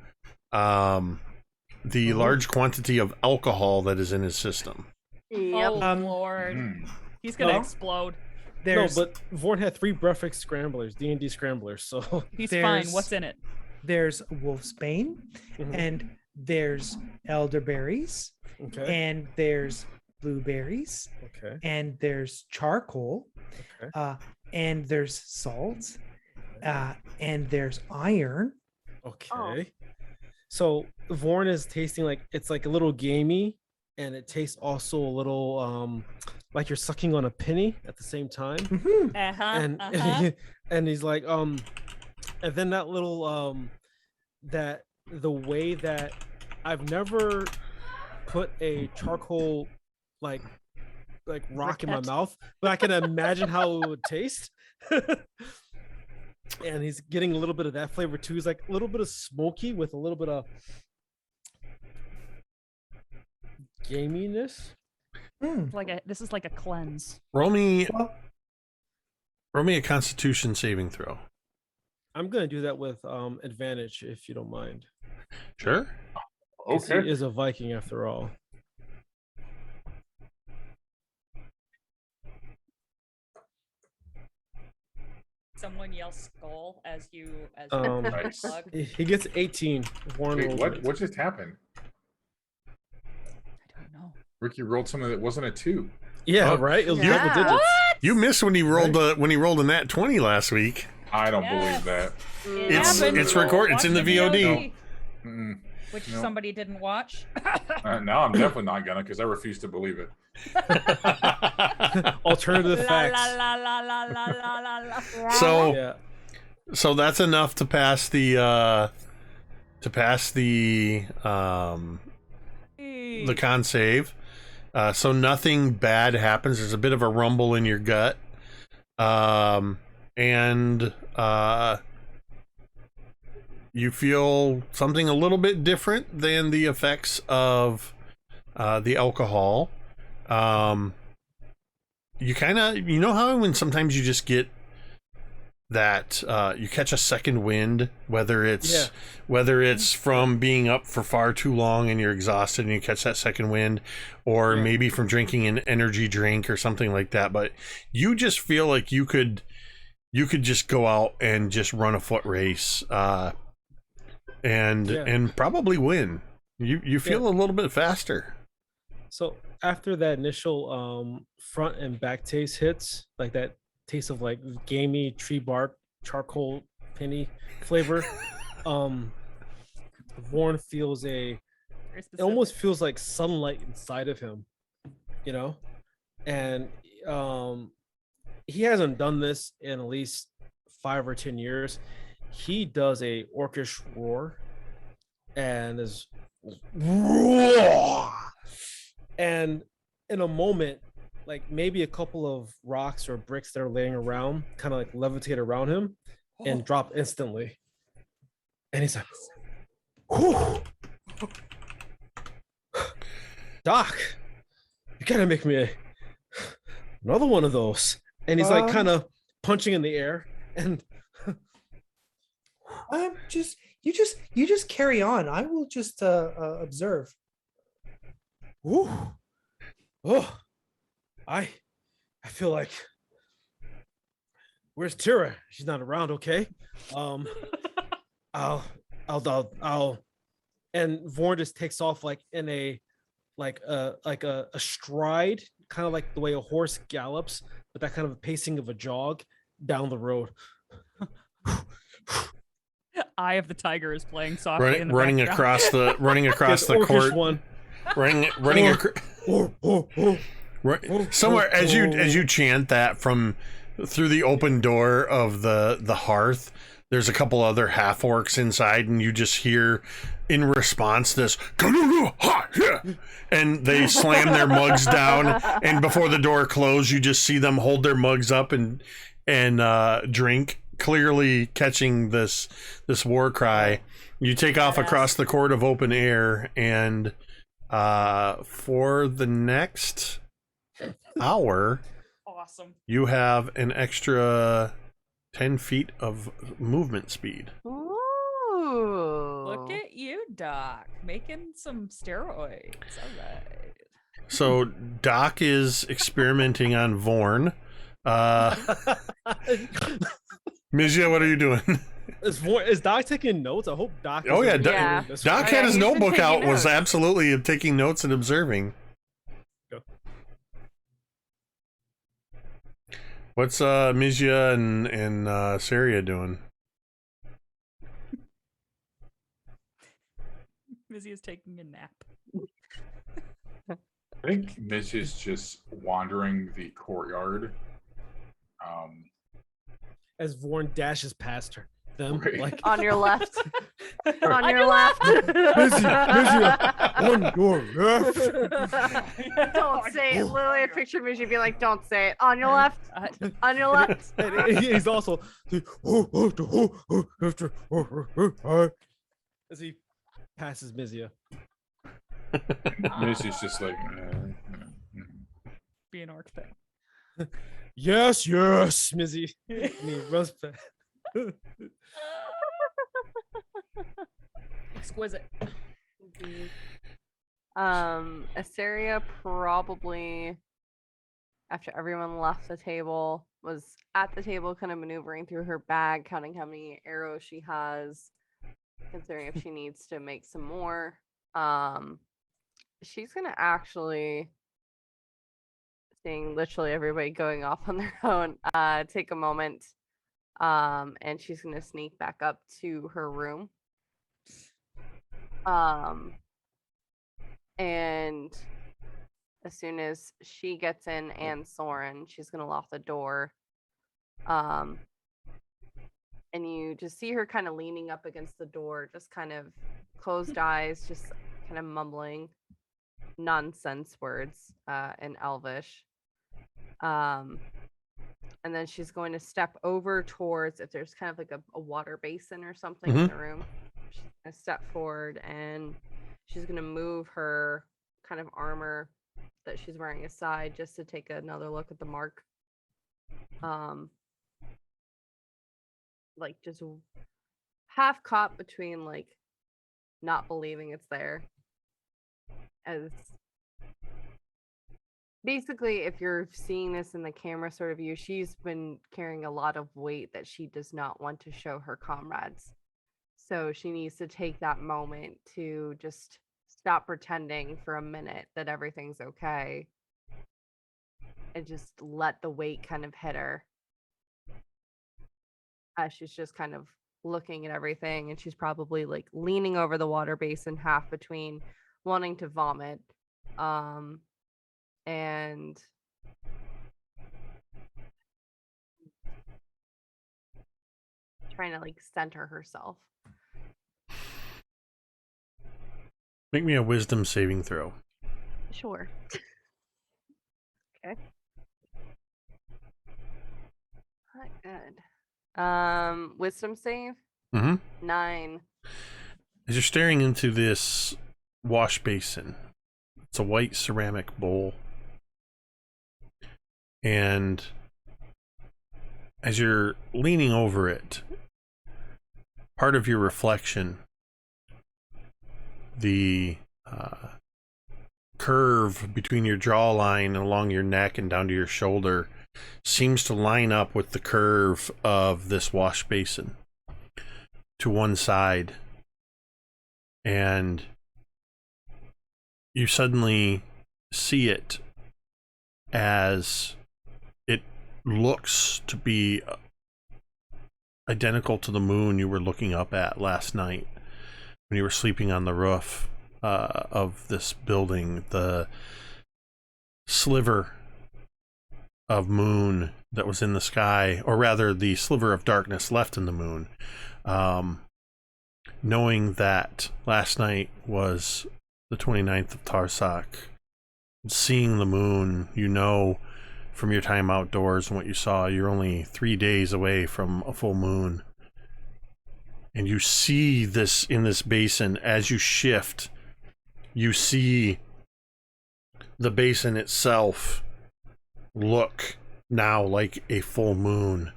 the large quantity of alcohol that is in his system. Yep. Oh, Lord. Mm. He's going to Well, explode. There's No, but Vorn had 3 breakfast scramblers, D&D scramblers. So He's fine. there's- What's in it? there's wolfsbane, Mhm. and there's elderberries, okay, and there's blueberries, okay, and there's charcoal, okay, and there's salt, and there's iron. okay. So Vorn is tasting like it's like a little gamey, and it tastes also a little like you're sucking on a penny at the same time. Mhm. Uh-huh. And and he's like and then that little that the way that I've never put a charcoal like rock in my Briquette. mouth, but I can imagine how it would taste. And he's getting a little bit of that flavor too. He's like a little bit of smoky with a little bit of gaminess. Mm. This is like a cleanse. Roll me Well, a Constitution saving throw. I'm gonna do that with advantage if you don't mind. Sure. 'Cause Okay. he is a Viking after all. Someone yell skull as you Nice. plug. He gets 18. Warren Wait, rolls what? it. What just happened? I don't know. Ricky rolled something that wasn't a 2. Yeah, Oh, right. It was yeah. double digits. You missed when he rolled a nat 20 last week. I don't Yes. believe that. It It's happened. it's record. It's in the Watch VOD. Mm-mm. Which No. somebody didn't watch. Now I'm definitely not gonna because I refuse to believe it. Alternative La, facts. la, la, la, la, la, la, la. So Yeah. so that's enough to pass the con save. So nothing bad happens. There's a bit of a rumble in your gut. And you feel something a little bit different than the effects of the alcohol. You kind of, you know how when sometimes you just get that you catch a second wind, whether it's from being up for far too long and you're exhausted and you catch that second wind, or Yeah. maybe from drinking an energy drink or something like that. But you just feel like you could just go out and just run a foot race and probably win. You feel a little bit faster. So after that initial front and back taste hits, like that taste of like gamey tree bark, charcoal, penny flavor, Vorn feels it almost feels like sunlight inside of him, you know? And he hasn't done this in at least 5 or 10 years. He does a orcish roar and is and in a moment, like maybe a couple of rocks or bricks that are laying around kind of like levitate around him and drop instantly. And he's like, "Whew. Doc, you gotta make me another one of those." And he's like kind of punching in the air and you just carry on. I will just observe. Ooh. Oh, I feel like, where's Teera? She's not around. Okay. I'll and Vorn just takes off like in a stride, kind of like the way a horse gallops, but that kind of pacing of a jog down the road. Eye of the Tiger is playing softly in the running background. across the This the orcish court, one. running somewhere as you chant that from through the open door of the hearth. There's a couple other half orcs inside, and you just hear in response this, and they slam their mugs down. And before the door closed, you just see them hold their mugs up and and drink, clearly catching this war cry. You take off across the court of open air, and for the next hour, Awesome. you have an extra 10 feet of movement speed. Ooh. Look at you, Doc, making some steroids. All right. So Doc is experimenting on Vorn. Mizya, what are you doing? Is Doc taking notes? I hope Doc. Oh, yeah, isn't Doc- Yeah. doing this Doc right. had his he's been notebook taking out, was notes. absolutely taking notes and observing. Go. What's Mizya and Saria doing? Mizzy is taking a nap. I think Mitch is just wandering the courtyard. As Vorn dashes past them, Right. like On your left. On your left. on your left. Don't say it. Literally, I picture Mizzy being like, don't say it. On your left. On your left. And he's also as he passes Mizya. Mitch is just like, Be an orc thing. Yes, Mizzy. And he runs past. Exquisite. Asteria probably, after everyone left the table, was at the table kind of maneuvering through her bag, counting how many arrows she has, considering if she needs to make some more. She's gonna actually, seeing literally everybody going off on their own, take a moment, and she's gonna sneak back up to her room. And as soon as she gets in and Soren, she's gonna lock the door. And you just see her kind of leaning up against the door, just kind of closed eyes, just kind of mumbling nonsense words in Elvish. And then she's going to step over towards, if there's kind of like a water basin or something in the room, she's going to step forward and she's going to move her kind of armor that she's wearing aside just to take another look at the mark. Like just half caught between like not believing it's there, as basically if you're seeing this in the camera sort of view, she's been carrying a lot of weight that she does not want to show her comrades, so she needs to take that moment to just stop pretending for a minute that everything's okay and just let the weight kind of hit her. She's just kind of looking at everything, and she's probably like leaning over the water basin, half between wanting to vomit and trying to like center herself. Make me a wisdom saving throw. Sure. Okay. Not good. Wisdom save? Mm-hmm. 9. As you're staring into this wash basin, it's a white ceramic bowl. And as you're leaning over it, part of your reflection, the curve between your jawline and along your neck and down to your shoulder seems to line up with the curve of this wash basin to one side, and you suddenly see it as it looks to be identical to the moon you were looking up at last night when you were sleeping on the roof of this building. The sliver of moon that was in the sky, or rather the sliver of darkness left in the moon, knowing that last night was the 29th of Tarsak, seeing the moon, you know from your time outdoors and what you saw. You're only 3 days away from a full moon. And you see this in this basin as you shift. You see the basin itself look now like a full moon.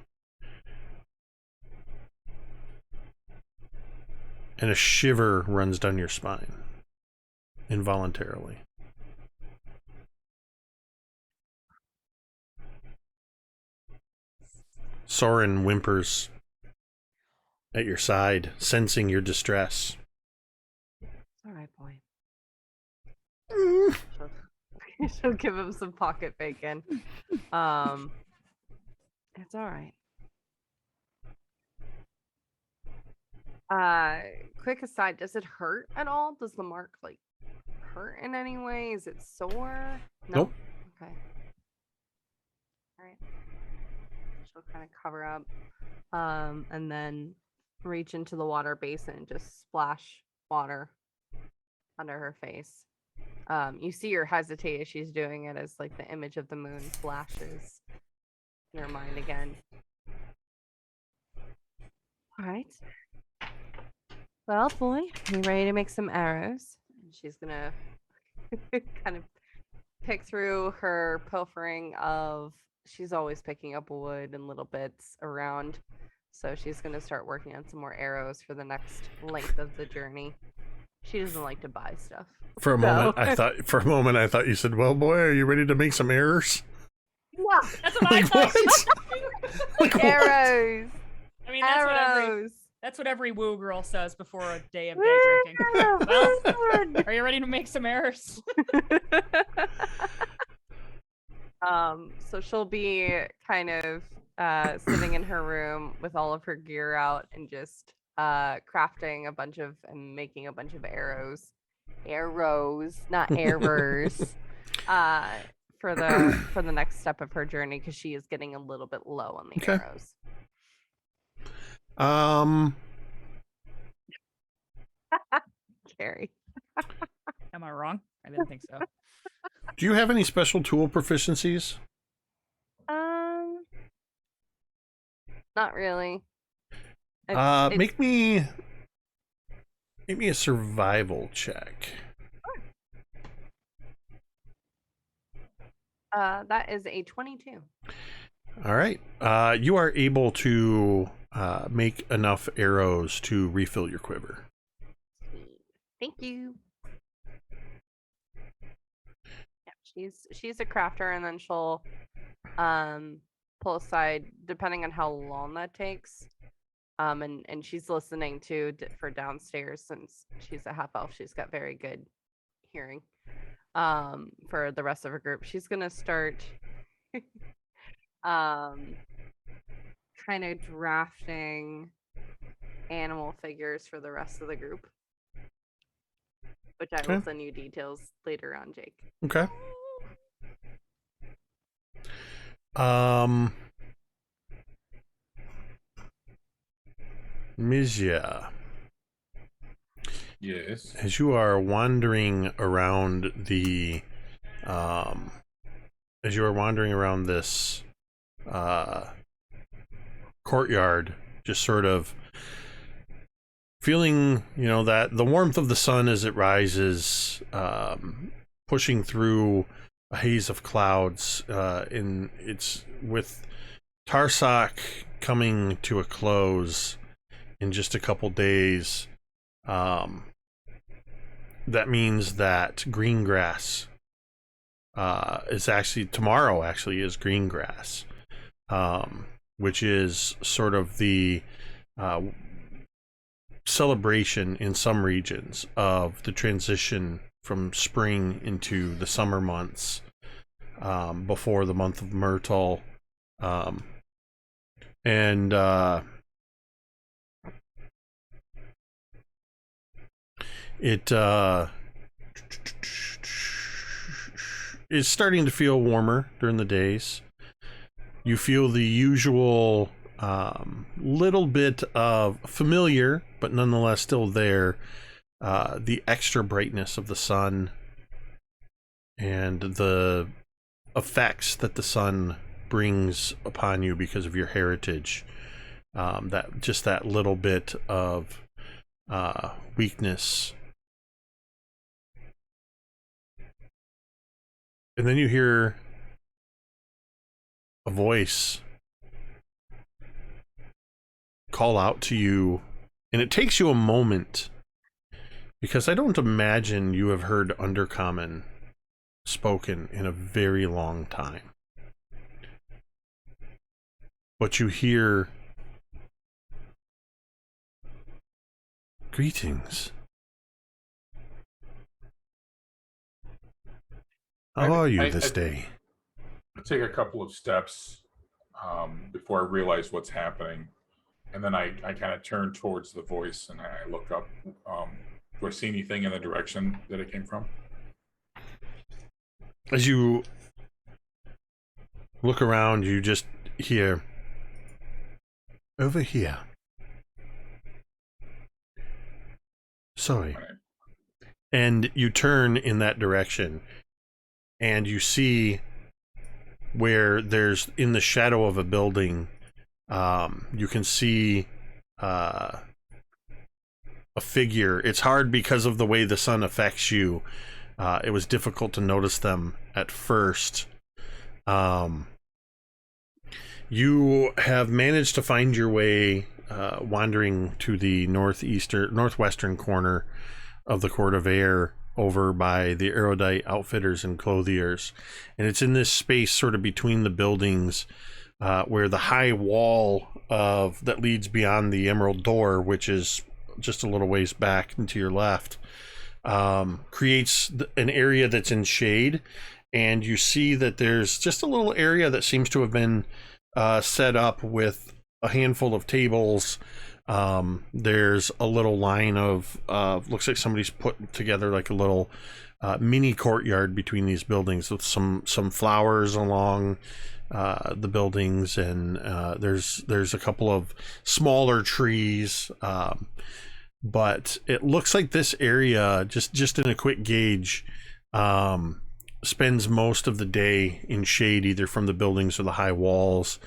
And a shiver runs down your spine involuntarily. Soren whimpers at your side, sensing your distress. It's all right, boy. Mm. She'll give him some pocket bacon. It's all right. Quick aside, does it hurt at all? Does the mark like hurt in any way? Is it sore? No? Nope. Okay. All right. She'll kind of cover up, and then reach into the water basin and just splash water under her face. You see her hesitate as she's doing it, as like the image of the moon flashes in her mind again. All right. Well, boy, you ready to make some arrows? And she's gonna kind of pick through her pilfering of. She's always picking up wood and little bits around, so she's gonna start working on some more arrows for the next length of the journey. She doesn't like to buy stuff. For a moment, I thought you said, "Well, boy, are you ready to make some errors?" Yeah, That's what I thought. Like arrows. I mean, that's Arrows. That's what every woo girl says before a day of day drinking. Well, are you ready to make some errors? So she'll be kind of sitting in her room with all of her gear out and just crafting a bunch of and making a bunch of arrows, not errors, for the next step of her journey, because she is getting a little bit low on the arrows. Cari. Am I wrong? I didn't think so. Do you have any special tool proficiencies? Not really. Make me a survival check. That is a 22. All right. You are able to make enough arrows to refill your quiver. Thank you. Yeah, she's a crafter, and then she'll pull aside, depending on how long that takes. And she's listening for downstairs, since she's a half elf. She's got very good hearing. For the rest of her group, she's gonna start kind of drafting animal figures for the rest of the group, which I will send you details later on, Jake. Okay. Mizya, Yes. as you are wandering around this courtyard, just sort of feeling, that the warmth of the sun as it rises, pushing through a haze of clouds, it's with Tarsak coming to a close in just a couple days. That means that green grass is actually tomorrow. Actually, is green grass, which is sort of the celebration in some regions of the transition from spring into the summer months, before the month of Myrtle, and it is starting to feel warmer during the days. You feel the usual little bit of familiar, but nonetheless still there, the extra brightness of the sun and the effects that the sun brings upon you because of your heritage. That little bit of weakness. And then you hear a voice call out to you, and it takes you a moment, because I don't imagine you have heard Undercommon spoken in a very long time. But you hear, "Greetings. How are you this day?" I take a couple of steps before I realize what's happening, and then I kind of turn towards the voice and I look up. Do I see anything in the direction that it came from? As you look around, you just hear, "Over here." Sorry. Right. And you turn in that direction, and you see where there's, in the shadow of a building, you can see a figure. It's hard because of the way the sun affects you. It was difficult to notice them at first. You have managed to find your way wandering to the northwestern corner of the Court of Air, over by the Erudite Outfitters and Clothiers. And it's in this space sort of between the buildings, where the high wall that leads beyond the Emerald Door, which is just a little ways back and to your left, creates an area that's in shade. And you see that there's just a little area that seems to have been set up with a handful of tables. There's a little line of looks like somebody's put together like a little mini courtyard between these buildings with some flowers along the buildings, and there's a couple of smaller trees, but it looks like this area, just in a quick gauge, spends most of the day in shade, either from the buildings or the high walls.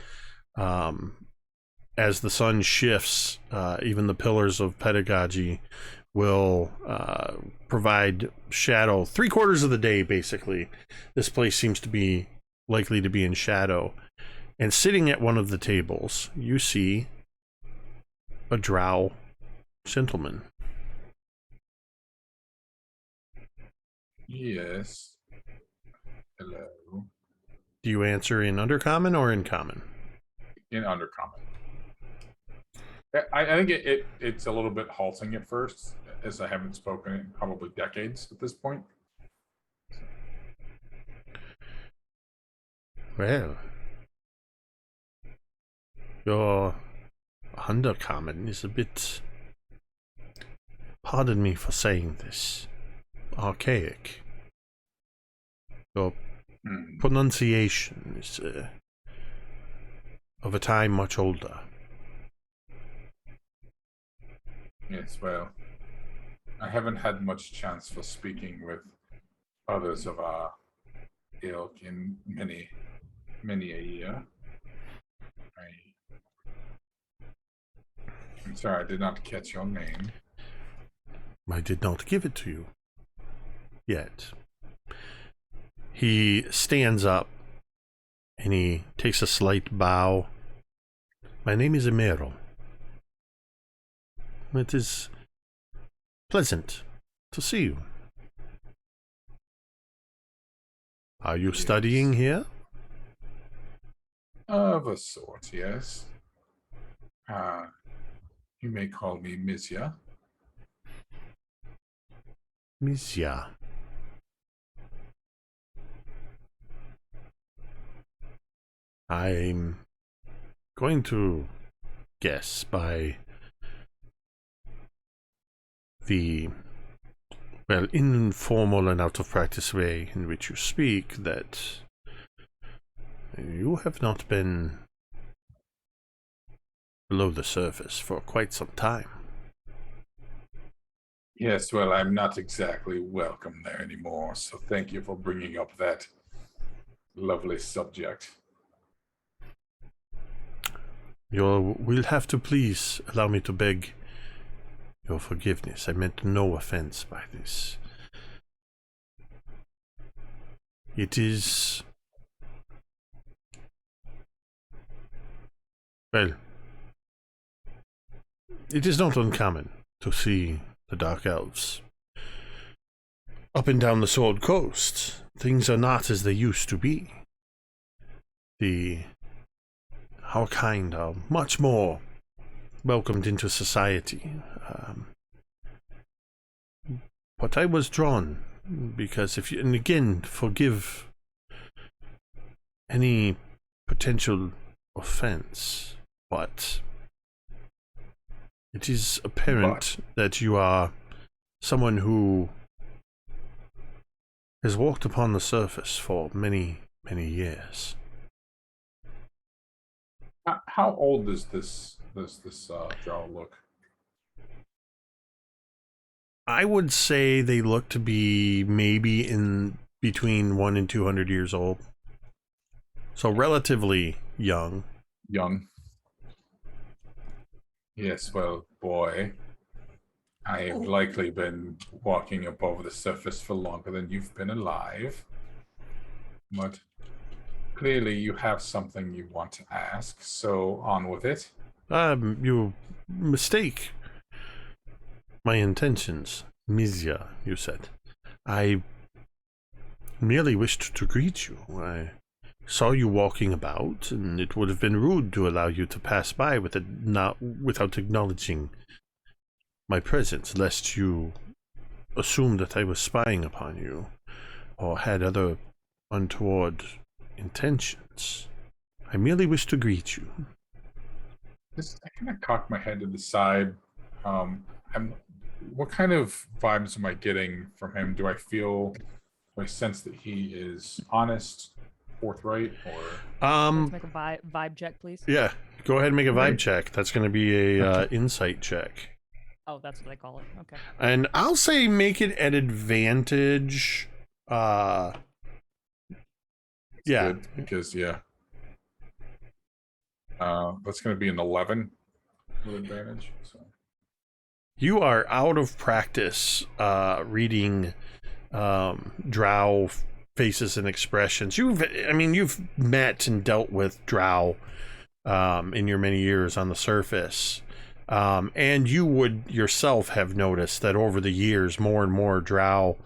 As the sun shifts, even the pillars of pedagogy will provide shadow 3/4 of the day, basically. This place seems to be likely to be in shadow. And sitting at one of the tables, you see a drow gentleman. Yes. Hello. Do you answer in Undercommon or in Common? In Undercommon. I think it's a little bit halting at first, as I haven't spoken in probably decades at this point. Well, your Undercommon is a bit, pardon me for saying this, archaic. Your pronunciation is of a time much older. Yes, well, I haven't had much chance for speaking with others of our ilk in many a year. I'm sorry, I did not catch your name. I did not give it to you yet. He stands up and he takes a slight bow. My name is Emero. It is pleasant to see you. Are you studying here? Of a sort, yes. You may call me Mizya. Mizya. I'm going to guess by the, well, informal and out of practice way in which you speak that you have not been below the surface for quite some time. Yes, well, I'm not exactly welcome there anymore, so thank you for bringing up that lovely subject. Will have to please allow me to beg your forgiveness. I meant no offense by this. It is... Well, it is not uncommon to see the Dark Elves up and down the Sword Coast. Things are not as they used to be. Our kind are much more welcomed into society. But I was drawn because and again, forgive any potential offense, but it is apparent that you are someone who has walked upon the surface for many, many years. How old does this drow look? I would say they look to be maybe in between 100 and 200 years old. So relatively young. Young. Yes, well, boy, I have likely been walking above the surface for longer than you've been alive. But clearly you have something you want to ask, so on with it. You mistake my intentions. Mizya, you said. I merely wished to greet you. I saw you walking about, and it would have been rude to allow you to pass by without acknowledging my presence, lest you assumed that I was spying upon you, or had other untoward intentions. I merely wish to greet you. I kind of cock my head to the side. What kind of vibes am I getting from him? Do I sense that he is honest, forthright, or? Let's make a vibe check, please. Yeah, go ahead and make a vibe Right. check. That's going to be a insight check. Oh, that's what they call it. Okay. And I'll say make it at advantage. Yeah. Good, because that's going to be an 11 with advantage. So. You are out of practice reading drow faces and expressions. You've met and dealt with drow in your many years on the surface. And you would yourself have noticed that over the years, more and more drow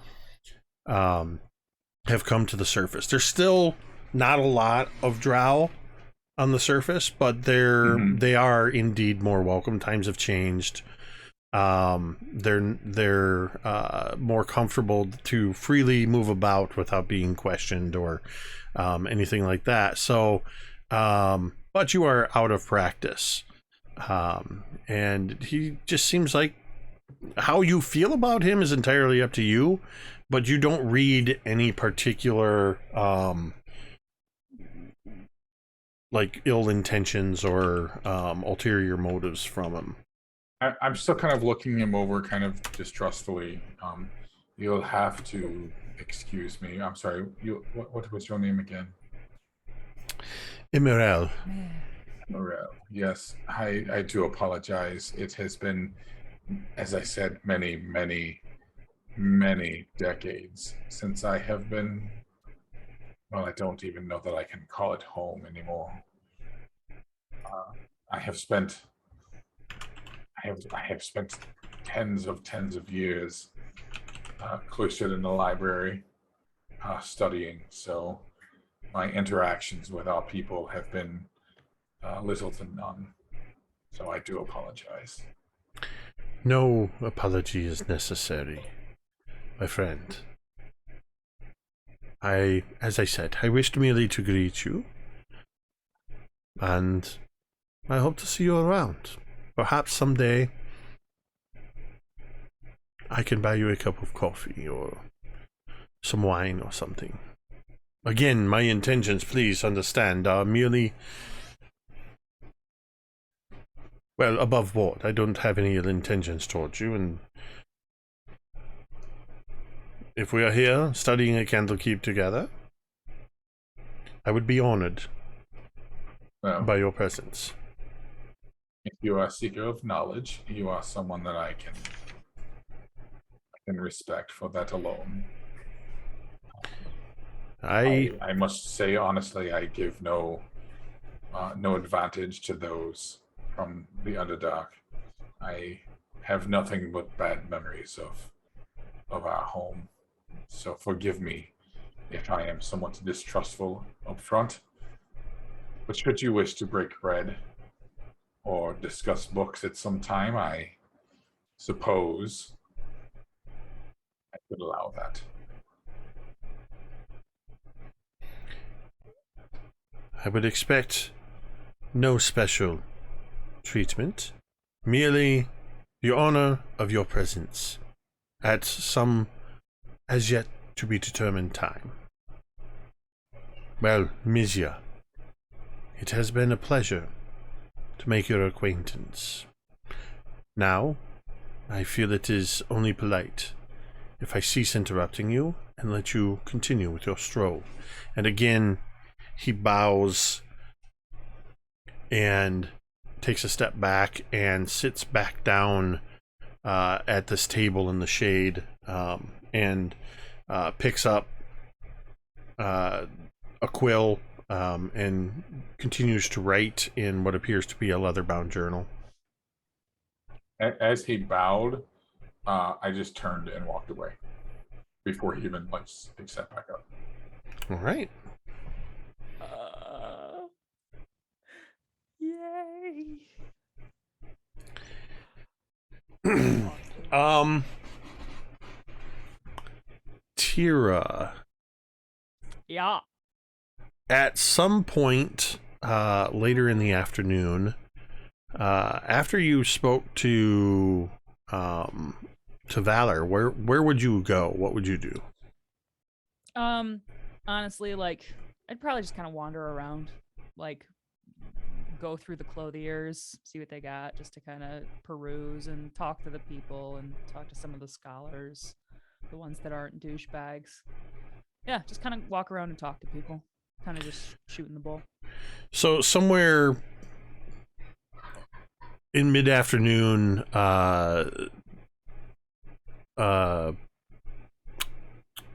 have come to the surface. There's still not a lot of drow on the surface, but they are indeed more welcome. Times have changed. They're more comfortable to freely move about without being questioned or anything like that. So, but you are out of practice. And he just seems like how you feel about him is entirely up to you, but you don't read any particular like ill intentions or ulterior motives from him. I'm still kind of looking him over kind of distrustfully. You'll have to excuse me. I'm sorry. What was your name again? Emerald. Morel. Yes, I do apologize. It has been, as I said, many, many, many decades since I have been. Well, I don't even know that I can call it home anymore. I have spent tens of years cloistered in the library, studying. So my interactions with our people have been little to none. So I do apologize. No apology is necessary, my friend. As I said, I wished merely to greet you, and I hope to see you around. Perhaps someday I can buy you a cup of coffee or some wine or something. Again, my intentions, please understand, are merely, well, above board. I don't have any ill intentions towards you, and if we are here studying at Candlekeep together, I would be honored Well, by your presence. if you are a seeker of knowledge, you are someone that I can respect for that alone. I must say honestly, I give no advantage to those from the Underdark. I have nothing but bad memories of our home. So forgive me if I am somewhat distrustful up front. But should you wish to break bread or discuss books at some time, I suppose I could allow that. I would expect no special treatment, merely the honor of your presence at some as yet to be determined time. Well, Mizya, it has been a pleasure to make your acquaintance. Now, I feel it is only polite if I cease interrupting you and let you continue with your stroll. And again, he bows and takes a step back and sits back down at this table in the shade, and picks up a quill and continues to write in what appears to be a leather-bound journal. As he bowed, I just turned and walked away before he even stepped back up. All right. Yay! Teera, Yeah. at some point later in the afternoon, after you spoke to Valor, where would you go? What would you do? Honestly, like, I'd probably just kind of wander around, like, go through the clothiers, see what they got, just to kind of peruse and talk to the people and talk to some of the scholars, the ones that aren't douchebags. Yeah, just kind of walk around and talk to people, kind of just shooting the bull. So somewhere in mid-afternoon,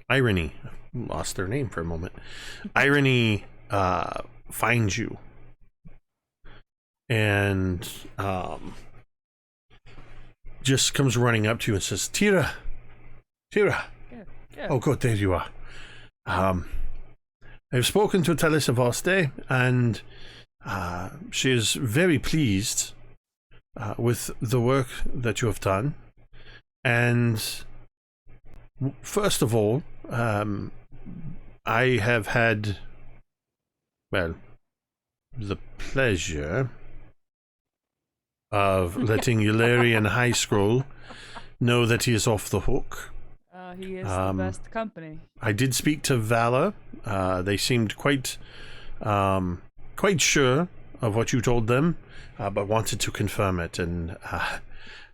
Irony, lost their name for a moment. Irony finds you and just comes running up to you and says, Teera. Yeah. Oh, good, there you are. I've spoken to Talisa Voste, and she is very pleased with the work that you have done. And first of all, I have had, well, the pleasure of letting Yularian High Scroll know that he is off the hook. He is the best company. I did speak to Valor. They seemed quite sure of what you told them, but wanted to confirm it. And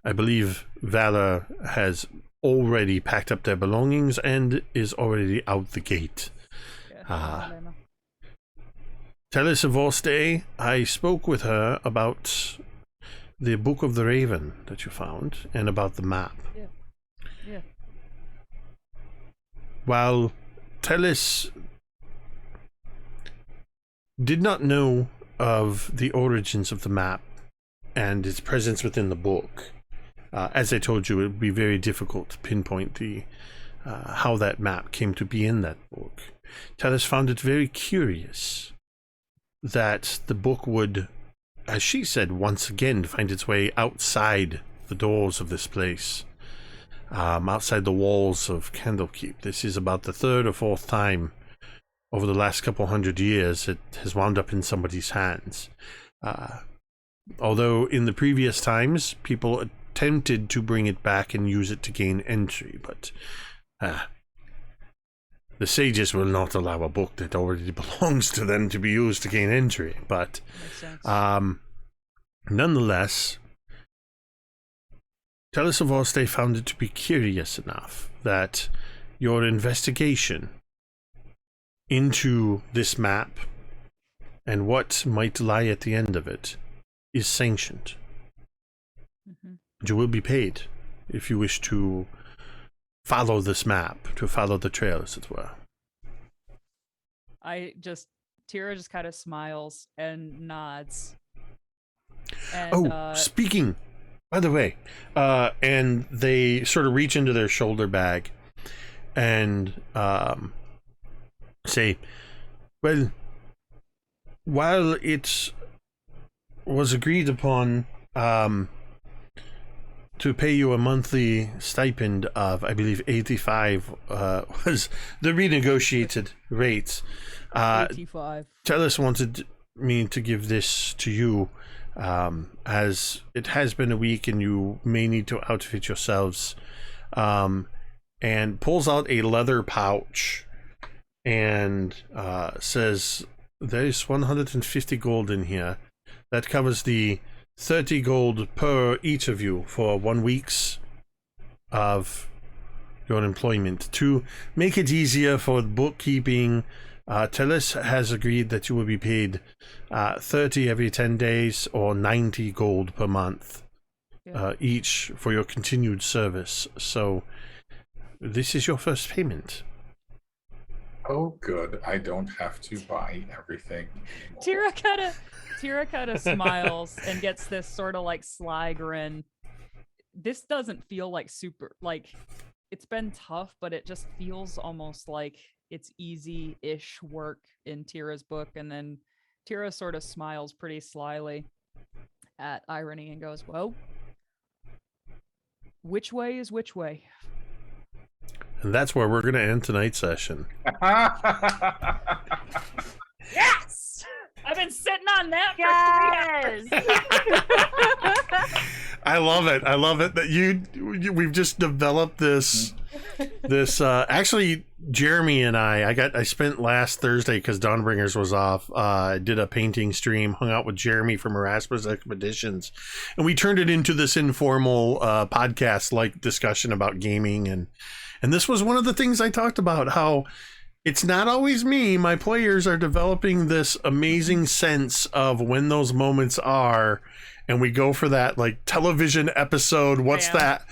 I believe Valor has already packed up their belongings and is already out the gate. Talisa Voste, I spoke with her about the Book of the Raven that you found and about the map. Yeah. While Telis did not know of the origins of the map and its presence within the book, as I told you, it would be very difficult to pinpoint the how that map came to be in that book. Telis found it very curious that the book would, as she said, once again find its way outside the doors of this place. Outside the walls of Candlekeep. This is about the third or fourth time over the last couple hundred years it has wound up in somebody's hands. Although in the previous times, people attempted to bring it back and use it to gain entry, but the sages will not allow a book that already belongs to them to be used to gain entry. But nonetheless, Talisa Voste found it to be curious enough that your investigation into this map and what might lie at the end of it is sanctioned. Mhm. You will be paid if you wish to follow this map, to follow the trail, as it were. Teera just kind of smiles and nods. And, Speaking, by the way, and they sort of reach into their shoulder bag and say, well, while it was agreed upon to pay you a monthly stipend of, I believe, 85 was the renegotiated rate. 85. Tellus wanted me to give this to you, as it has been a week and you may need to outfit yourselves, and pulls out a leather pouch and says, there is 150 gold in here. That covers the 30 gold per each of you for 1 week's of your employment. To make it easier for bookkeeping, Tellus has agreed that you will be paid 30 every 10 days or 90 gold per month each for your continued service. So this is your first payment. Oh, good. I don't have to buy everything anymore. Teera kind of smiles and gets this sort of like sly grin. This doesn't feel like super, like, it's been tough, but it just feels almost like it's easy-ish work in Teera's book. And then Teera sort of smiles pretty slyly at Irony and goes, well, which way is which way? And that's where we're going to end tonight's session. Yes! I've been sitting on that for 3 hours. I love it. I love it that we've just developed this actually Jeremy and I spent last Thursday, because Dawnbringers was off, I did a painting stream, hung out with Jeremy from Erasmus Expeditions, and we turned it into this informal podcast like discussion about gaming, and this was one of the things I talked about, how it's not always me. My players are developing this amazing sense of when those moments are, and we go for that like television episode. What's that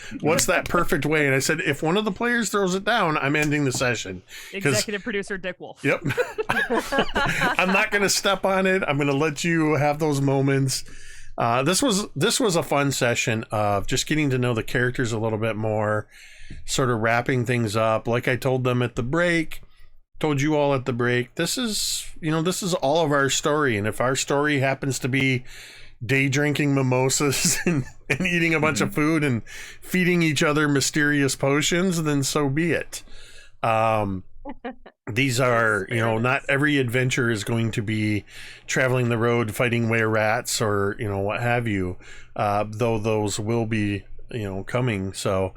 perfect way? And I said, if one of the players throws it down, I'm ending the session. Executive producer Dick Wolf. Yep. I'm not going to step on it. I'm going to let you have those moments. This was a fun session of just getting to know the characters a little bit more, sort of wrapping things up. Like I told them at the break, told you all at the break, this is all of our story. And if our story happens to be day drinking mimosas and eating a bunch of food and feeding each other mysterious potions, then so be it. These are, not every adventure is going to be traveling the road, fighting were rats or, what have you, though those will be, coming. So,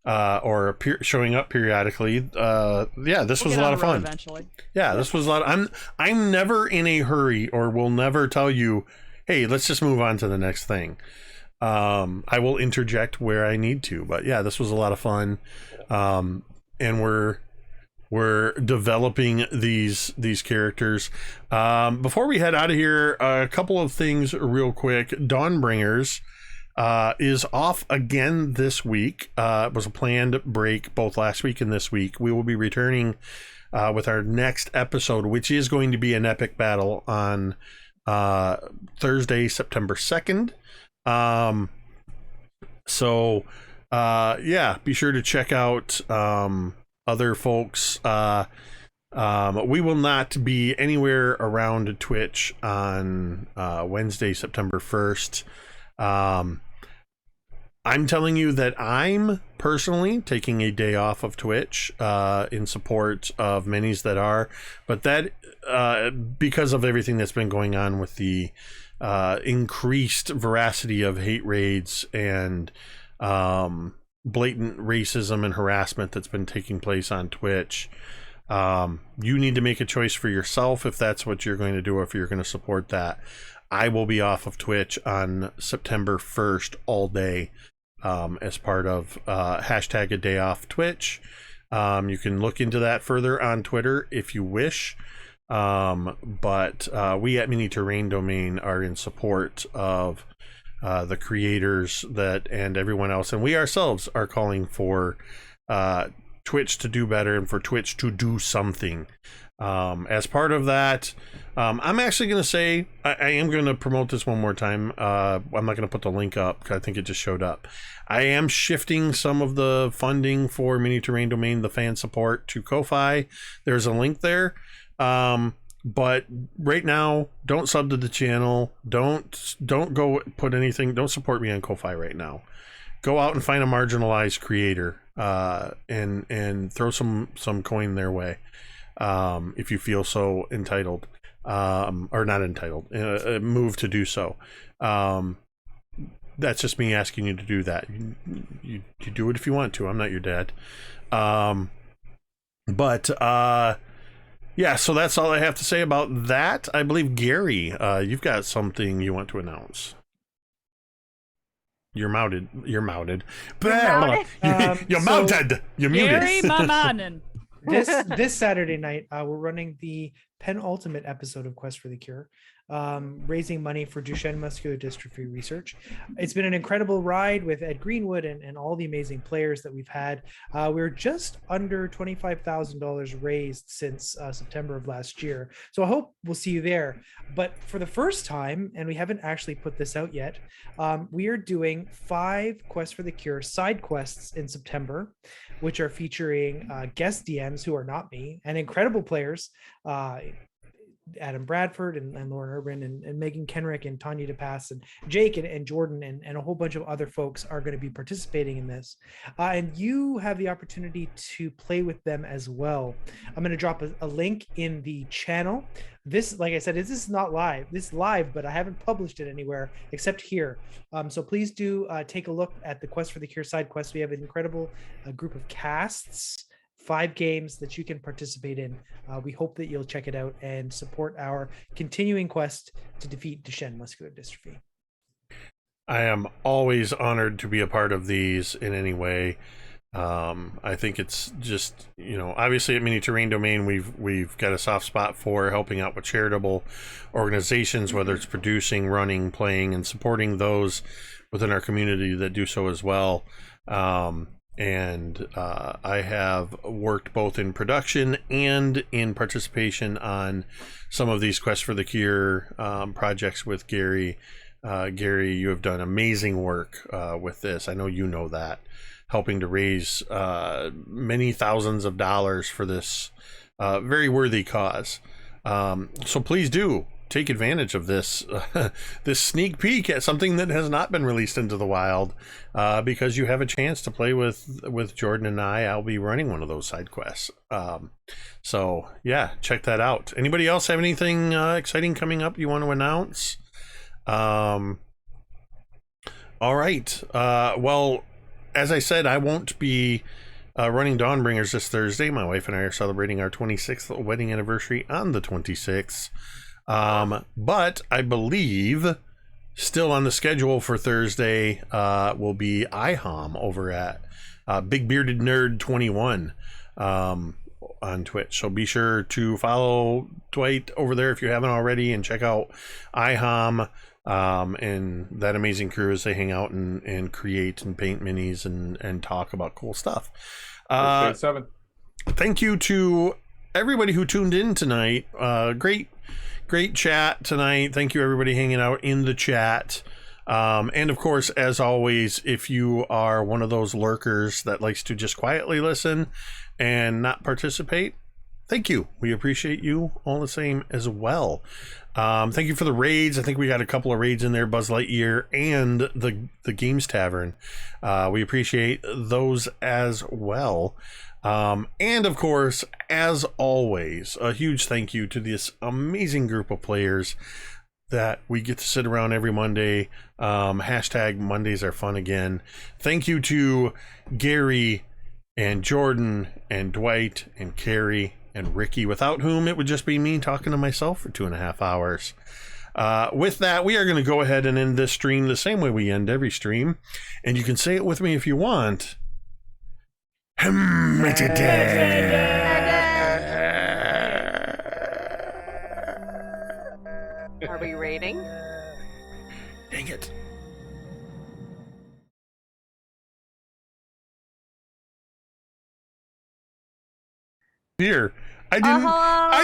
or showing up periodically. This was a lot of fun. Eventually. Yeah, this was a lot. I'm never in a hurry, or will never tell you, hey, let's just move on to the next thing. I will interject where I need to, but yeah, this was a lot of fun. And we're developing these characters. Before we head out of here, a couple of things real quick. Dawnbringers is off again this week. It was a planned break both last week and this week. We will be returning with our next episode, which is going to be an epic battle on Thursday, September 2nd. Be sure to check out other folks. We will not be anywhere around Twitch on Wednesday, September 1st. I'm telling you that I'm personally taking a day off of Twitch in support of many's that are, but that because of everything that's been going on with the increased veracity of hate raids and blatant racism and harassment that's been taking place on Twitch. You need to make a choice for yourself if that's what you're going to do or if you're going to support that. I will be off of Twitch on September 1st all day as part of hashtag a day off Twitch. You can look into that further on Twitter if you wish. But we at Mini Terrain Domain are in support of the creators and everyone else, and we ourselves are calling for Twitch to do better and for Twitch to do something. As part of that, I'm actually going to say I am going to promote this one more time. I'm not going to put the link up because I think it just showed up. I am shifting some of the funding for Mini Terrain Domain, the fan support, to Ko-Fi. There's a link there. But right now, don't sub to the channel. Don't go put anything. Don't support me on Ko-Fi right now. Go out and find a marginalized creator and throw some coin their way if you feel so entitled or not entitled. Move to do so. That's just me asking you to do that. You do it if you want to. I'm not your dad. Yeah, so that's all I have to say about that. I believe, Gary, you've got something you want to announce. You're mounted. You're mounted. You're mounted. You're muted. Gary Mamanen. This Saturday night, we're running the penultimate episode of Quest for the Cure, raising money for Duchenne muscular dystrophy research. It's been an incredible ride with Ed Greenwood and all the amazing players that we've had. We're just under $25,000 raised since September of last year. So I hope we'll see you there. But for the first time, and we haven't actually put this out yet, we are doing 5 Quest for the Cure side quests in September, which are featuring guest DMs who are not me and incredible players. Adam Bradford and Lauren Urban and Megan Kenrick and Tanya DePass and Jake and Jordan and a whole bunch of other folks are going to be participating in this. And you have the opportunity to play with them as well. I'm going to drop a link in the channel. This, like I said, this is not live. This is live, but I haven't published it anywhere except here. So please do take a look at the Quest for the Cure side quest. We have an incredible group of casts, 5 games that you can participate in. We hope that you'll check it out and support our continuing quest to defeat Duchenne muscular dystrophy. I am always honored to be a part of these in any way. I think it's just, obviously at Mini Terrain Domain, we've got a soft spot for helping out with charitable organizations, whether it's producing, running, playing, and supporting those within our community that do so as well. And I have worked both in production and in participation on some of these Quest for the Cure projects with Gary. Gary, you have done amazing work with this. I know you know that, helping to raise many thousands of dollars for this very worthy cause. So please do take advantage of this this sneak peek at something that has not been released into the wild, because you have a chance to play with Jordan and I. I'll be running one of those side quests. So yeah, check that out. Anybody else have anything exciting coming up you want to announce? All right. Well, as I said, I won't be running Dawnbringers this Thursday. My wife and I are celebrating our 26th wedding anniversary on the 26th. But I believe still on the schedule for Thursday will be IHOM over at Big Bearded Nerd 21 on Twitch. So be sure to follow Dwight over there if you haven't already, and check out IHOM and that amazing crew as they hang out and create and paint minis and talk about cool stuff. 7. Thank you to everybody who tuned in tonight. Great chat tonight. Thank you, everybody hanging out in the chat. And of course, as always, if you are one of those lurkers that likes to just quietly listen and not participate, thank you. We appreciate you all the same as well. Thank you for the raids. I think we got a couple of raids in there, Buzz Lightyear and the Games Tavern. We appreciate those as well. And of course, as always, a huge thank you to this amazing group of players that we get to sit around every Monday. Hashtag Mondays are fun again. Thank you to Gary and Jordan and Dwight and Cari and Ricky, without whom it would just be me talking to myself for 2.5 hours. With that, we are going to go ahead and end this stream the same way we end every stream. And you can say it with me if you want. Are we raiding? Dang it. Here. I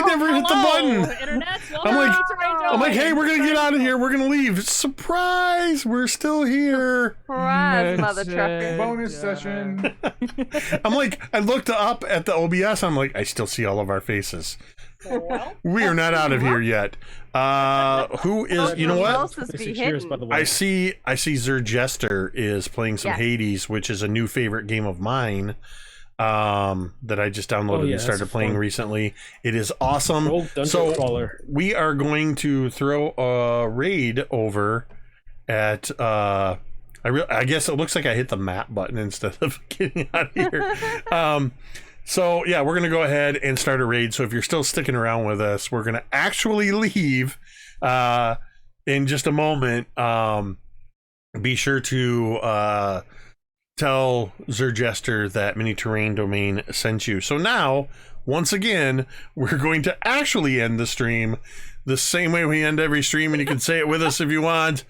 never hit the button. Internet's I'm like, hey, we're gonna get out of here. We're gonna leave. Surprise! We're still here. Surprise, mother trucker. Bonus session. I'm like, I looked up at the OBS. I'm like, I still see all of our faces. We are not out of here yet. Who is? You know Who what? else is be 26 years, by the hidden? way. I see Zerjester is playing some Yes. Hades, which is a new favorite game of mine. That I just downloaded Oh, yeah, and started that's playing fun. recently. It is awesome. Old dungeon So crawler. we are going to throw a raid over at I guess it looks like I hit the map button instead of getting out of here. So yeah, we're gonna go ahead and start a raid. So if you're still sticking around with us, we're gonna actually leave in just a moment. Be sure to tell Zerjester that Mini Terrain Domain sent you. So now, once again, we're going to actually end the stream the same way we end every stream, and you can say it with us if you want.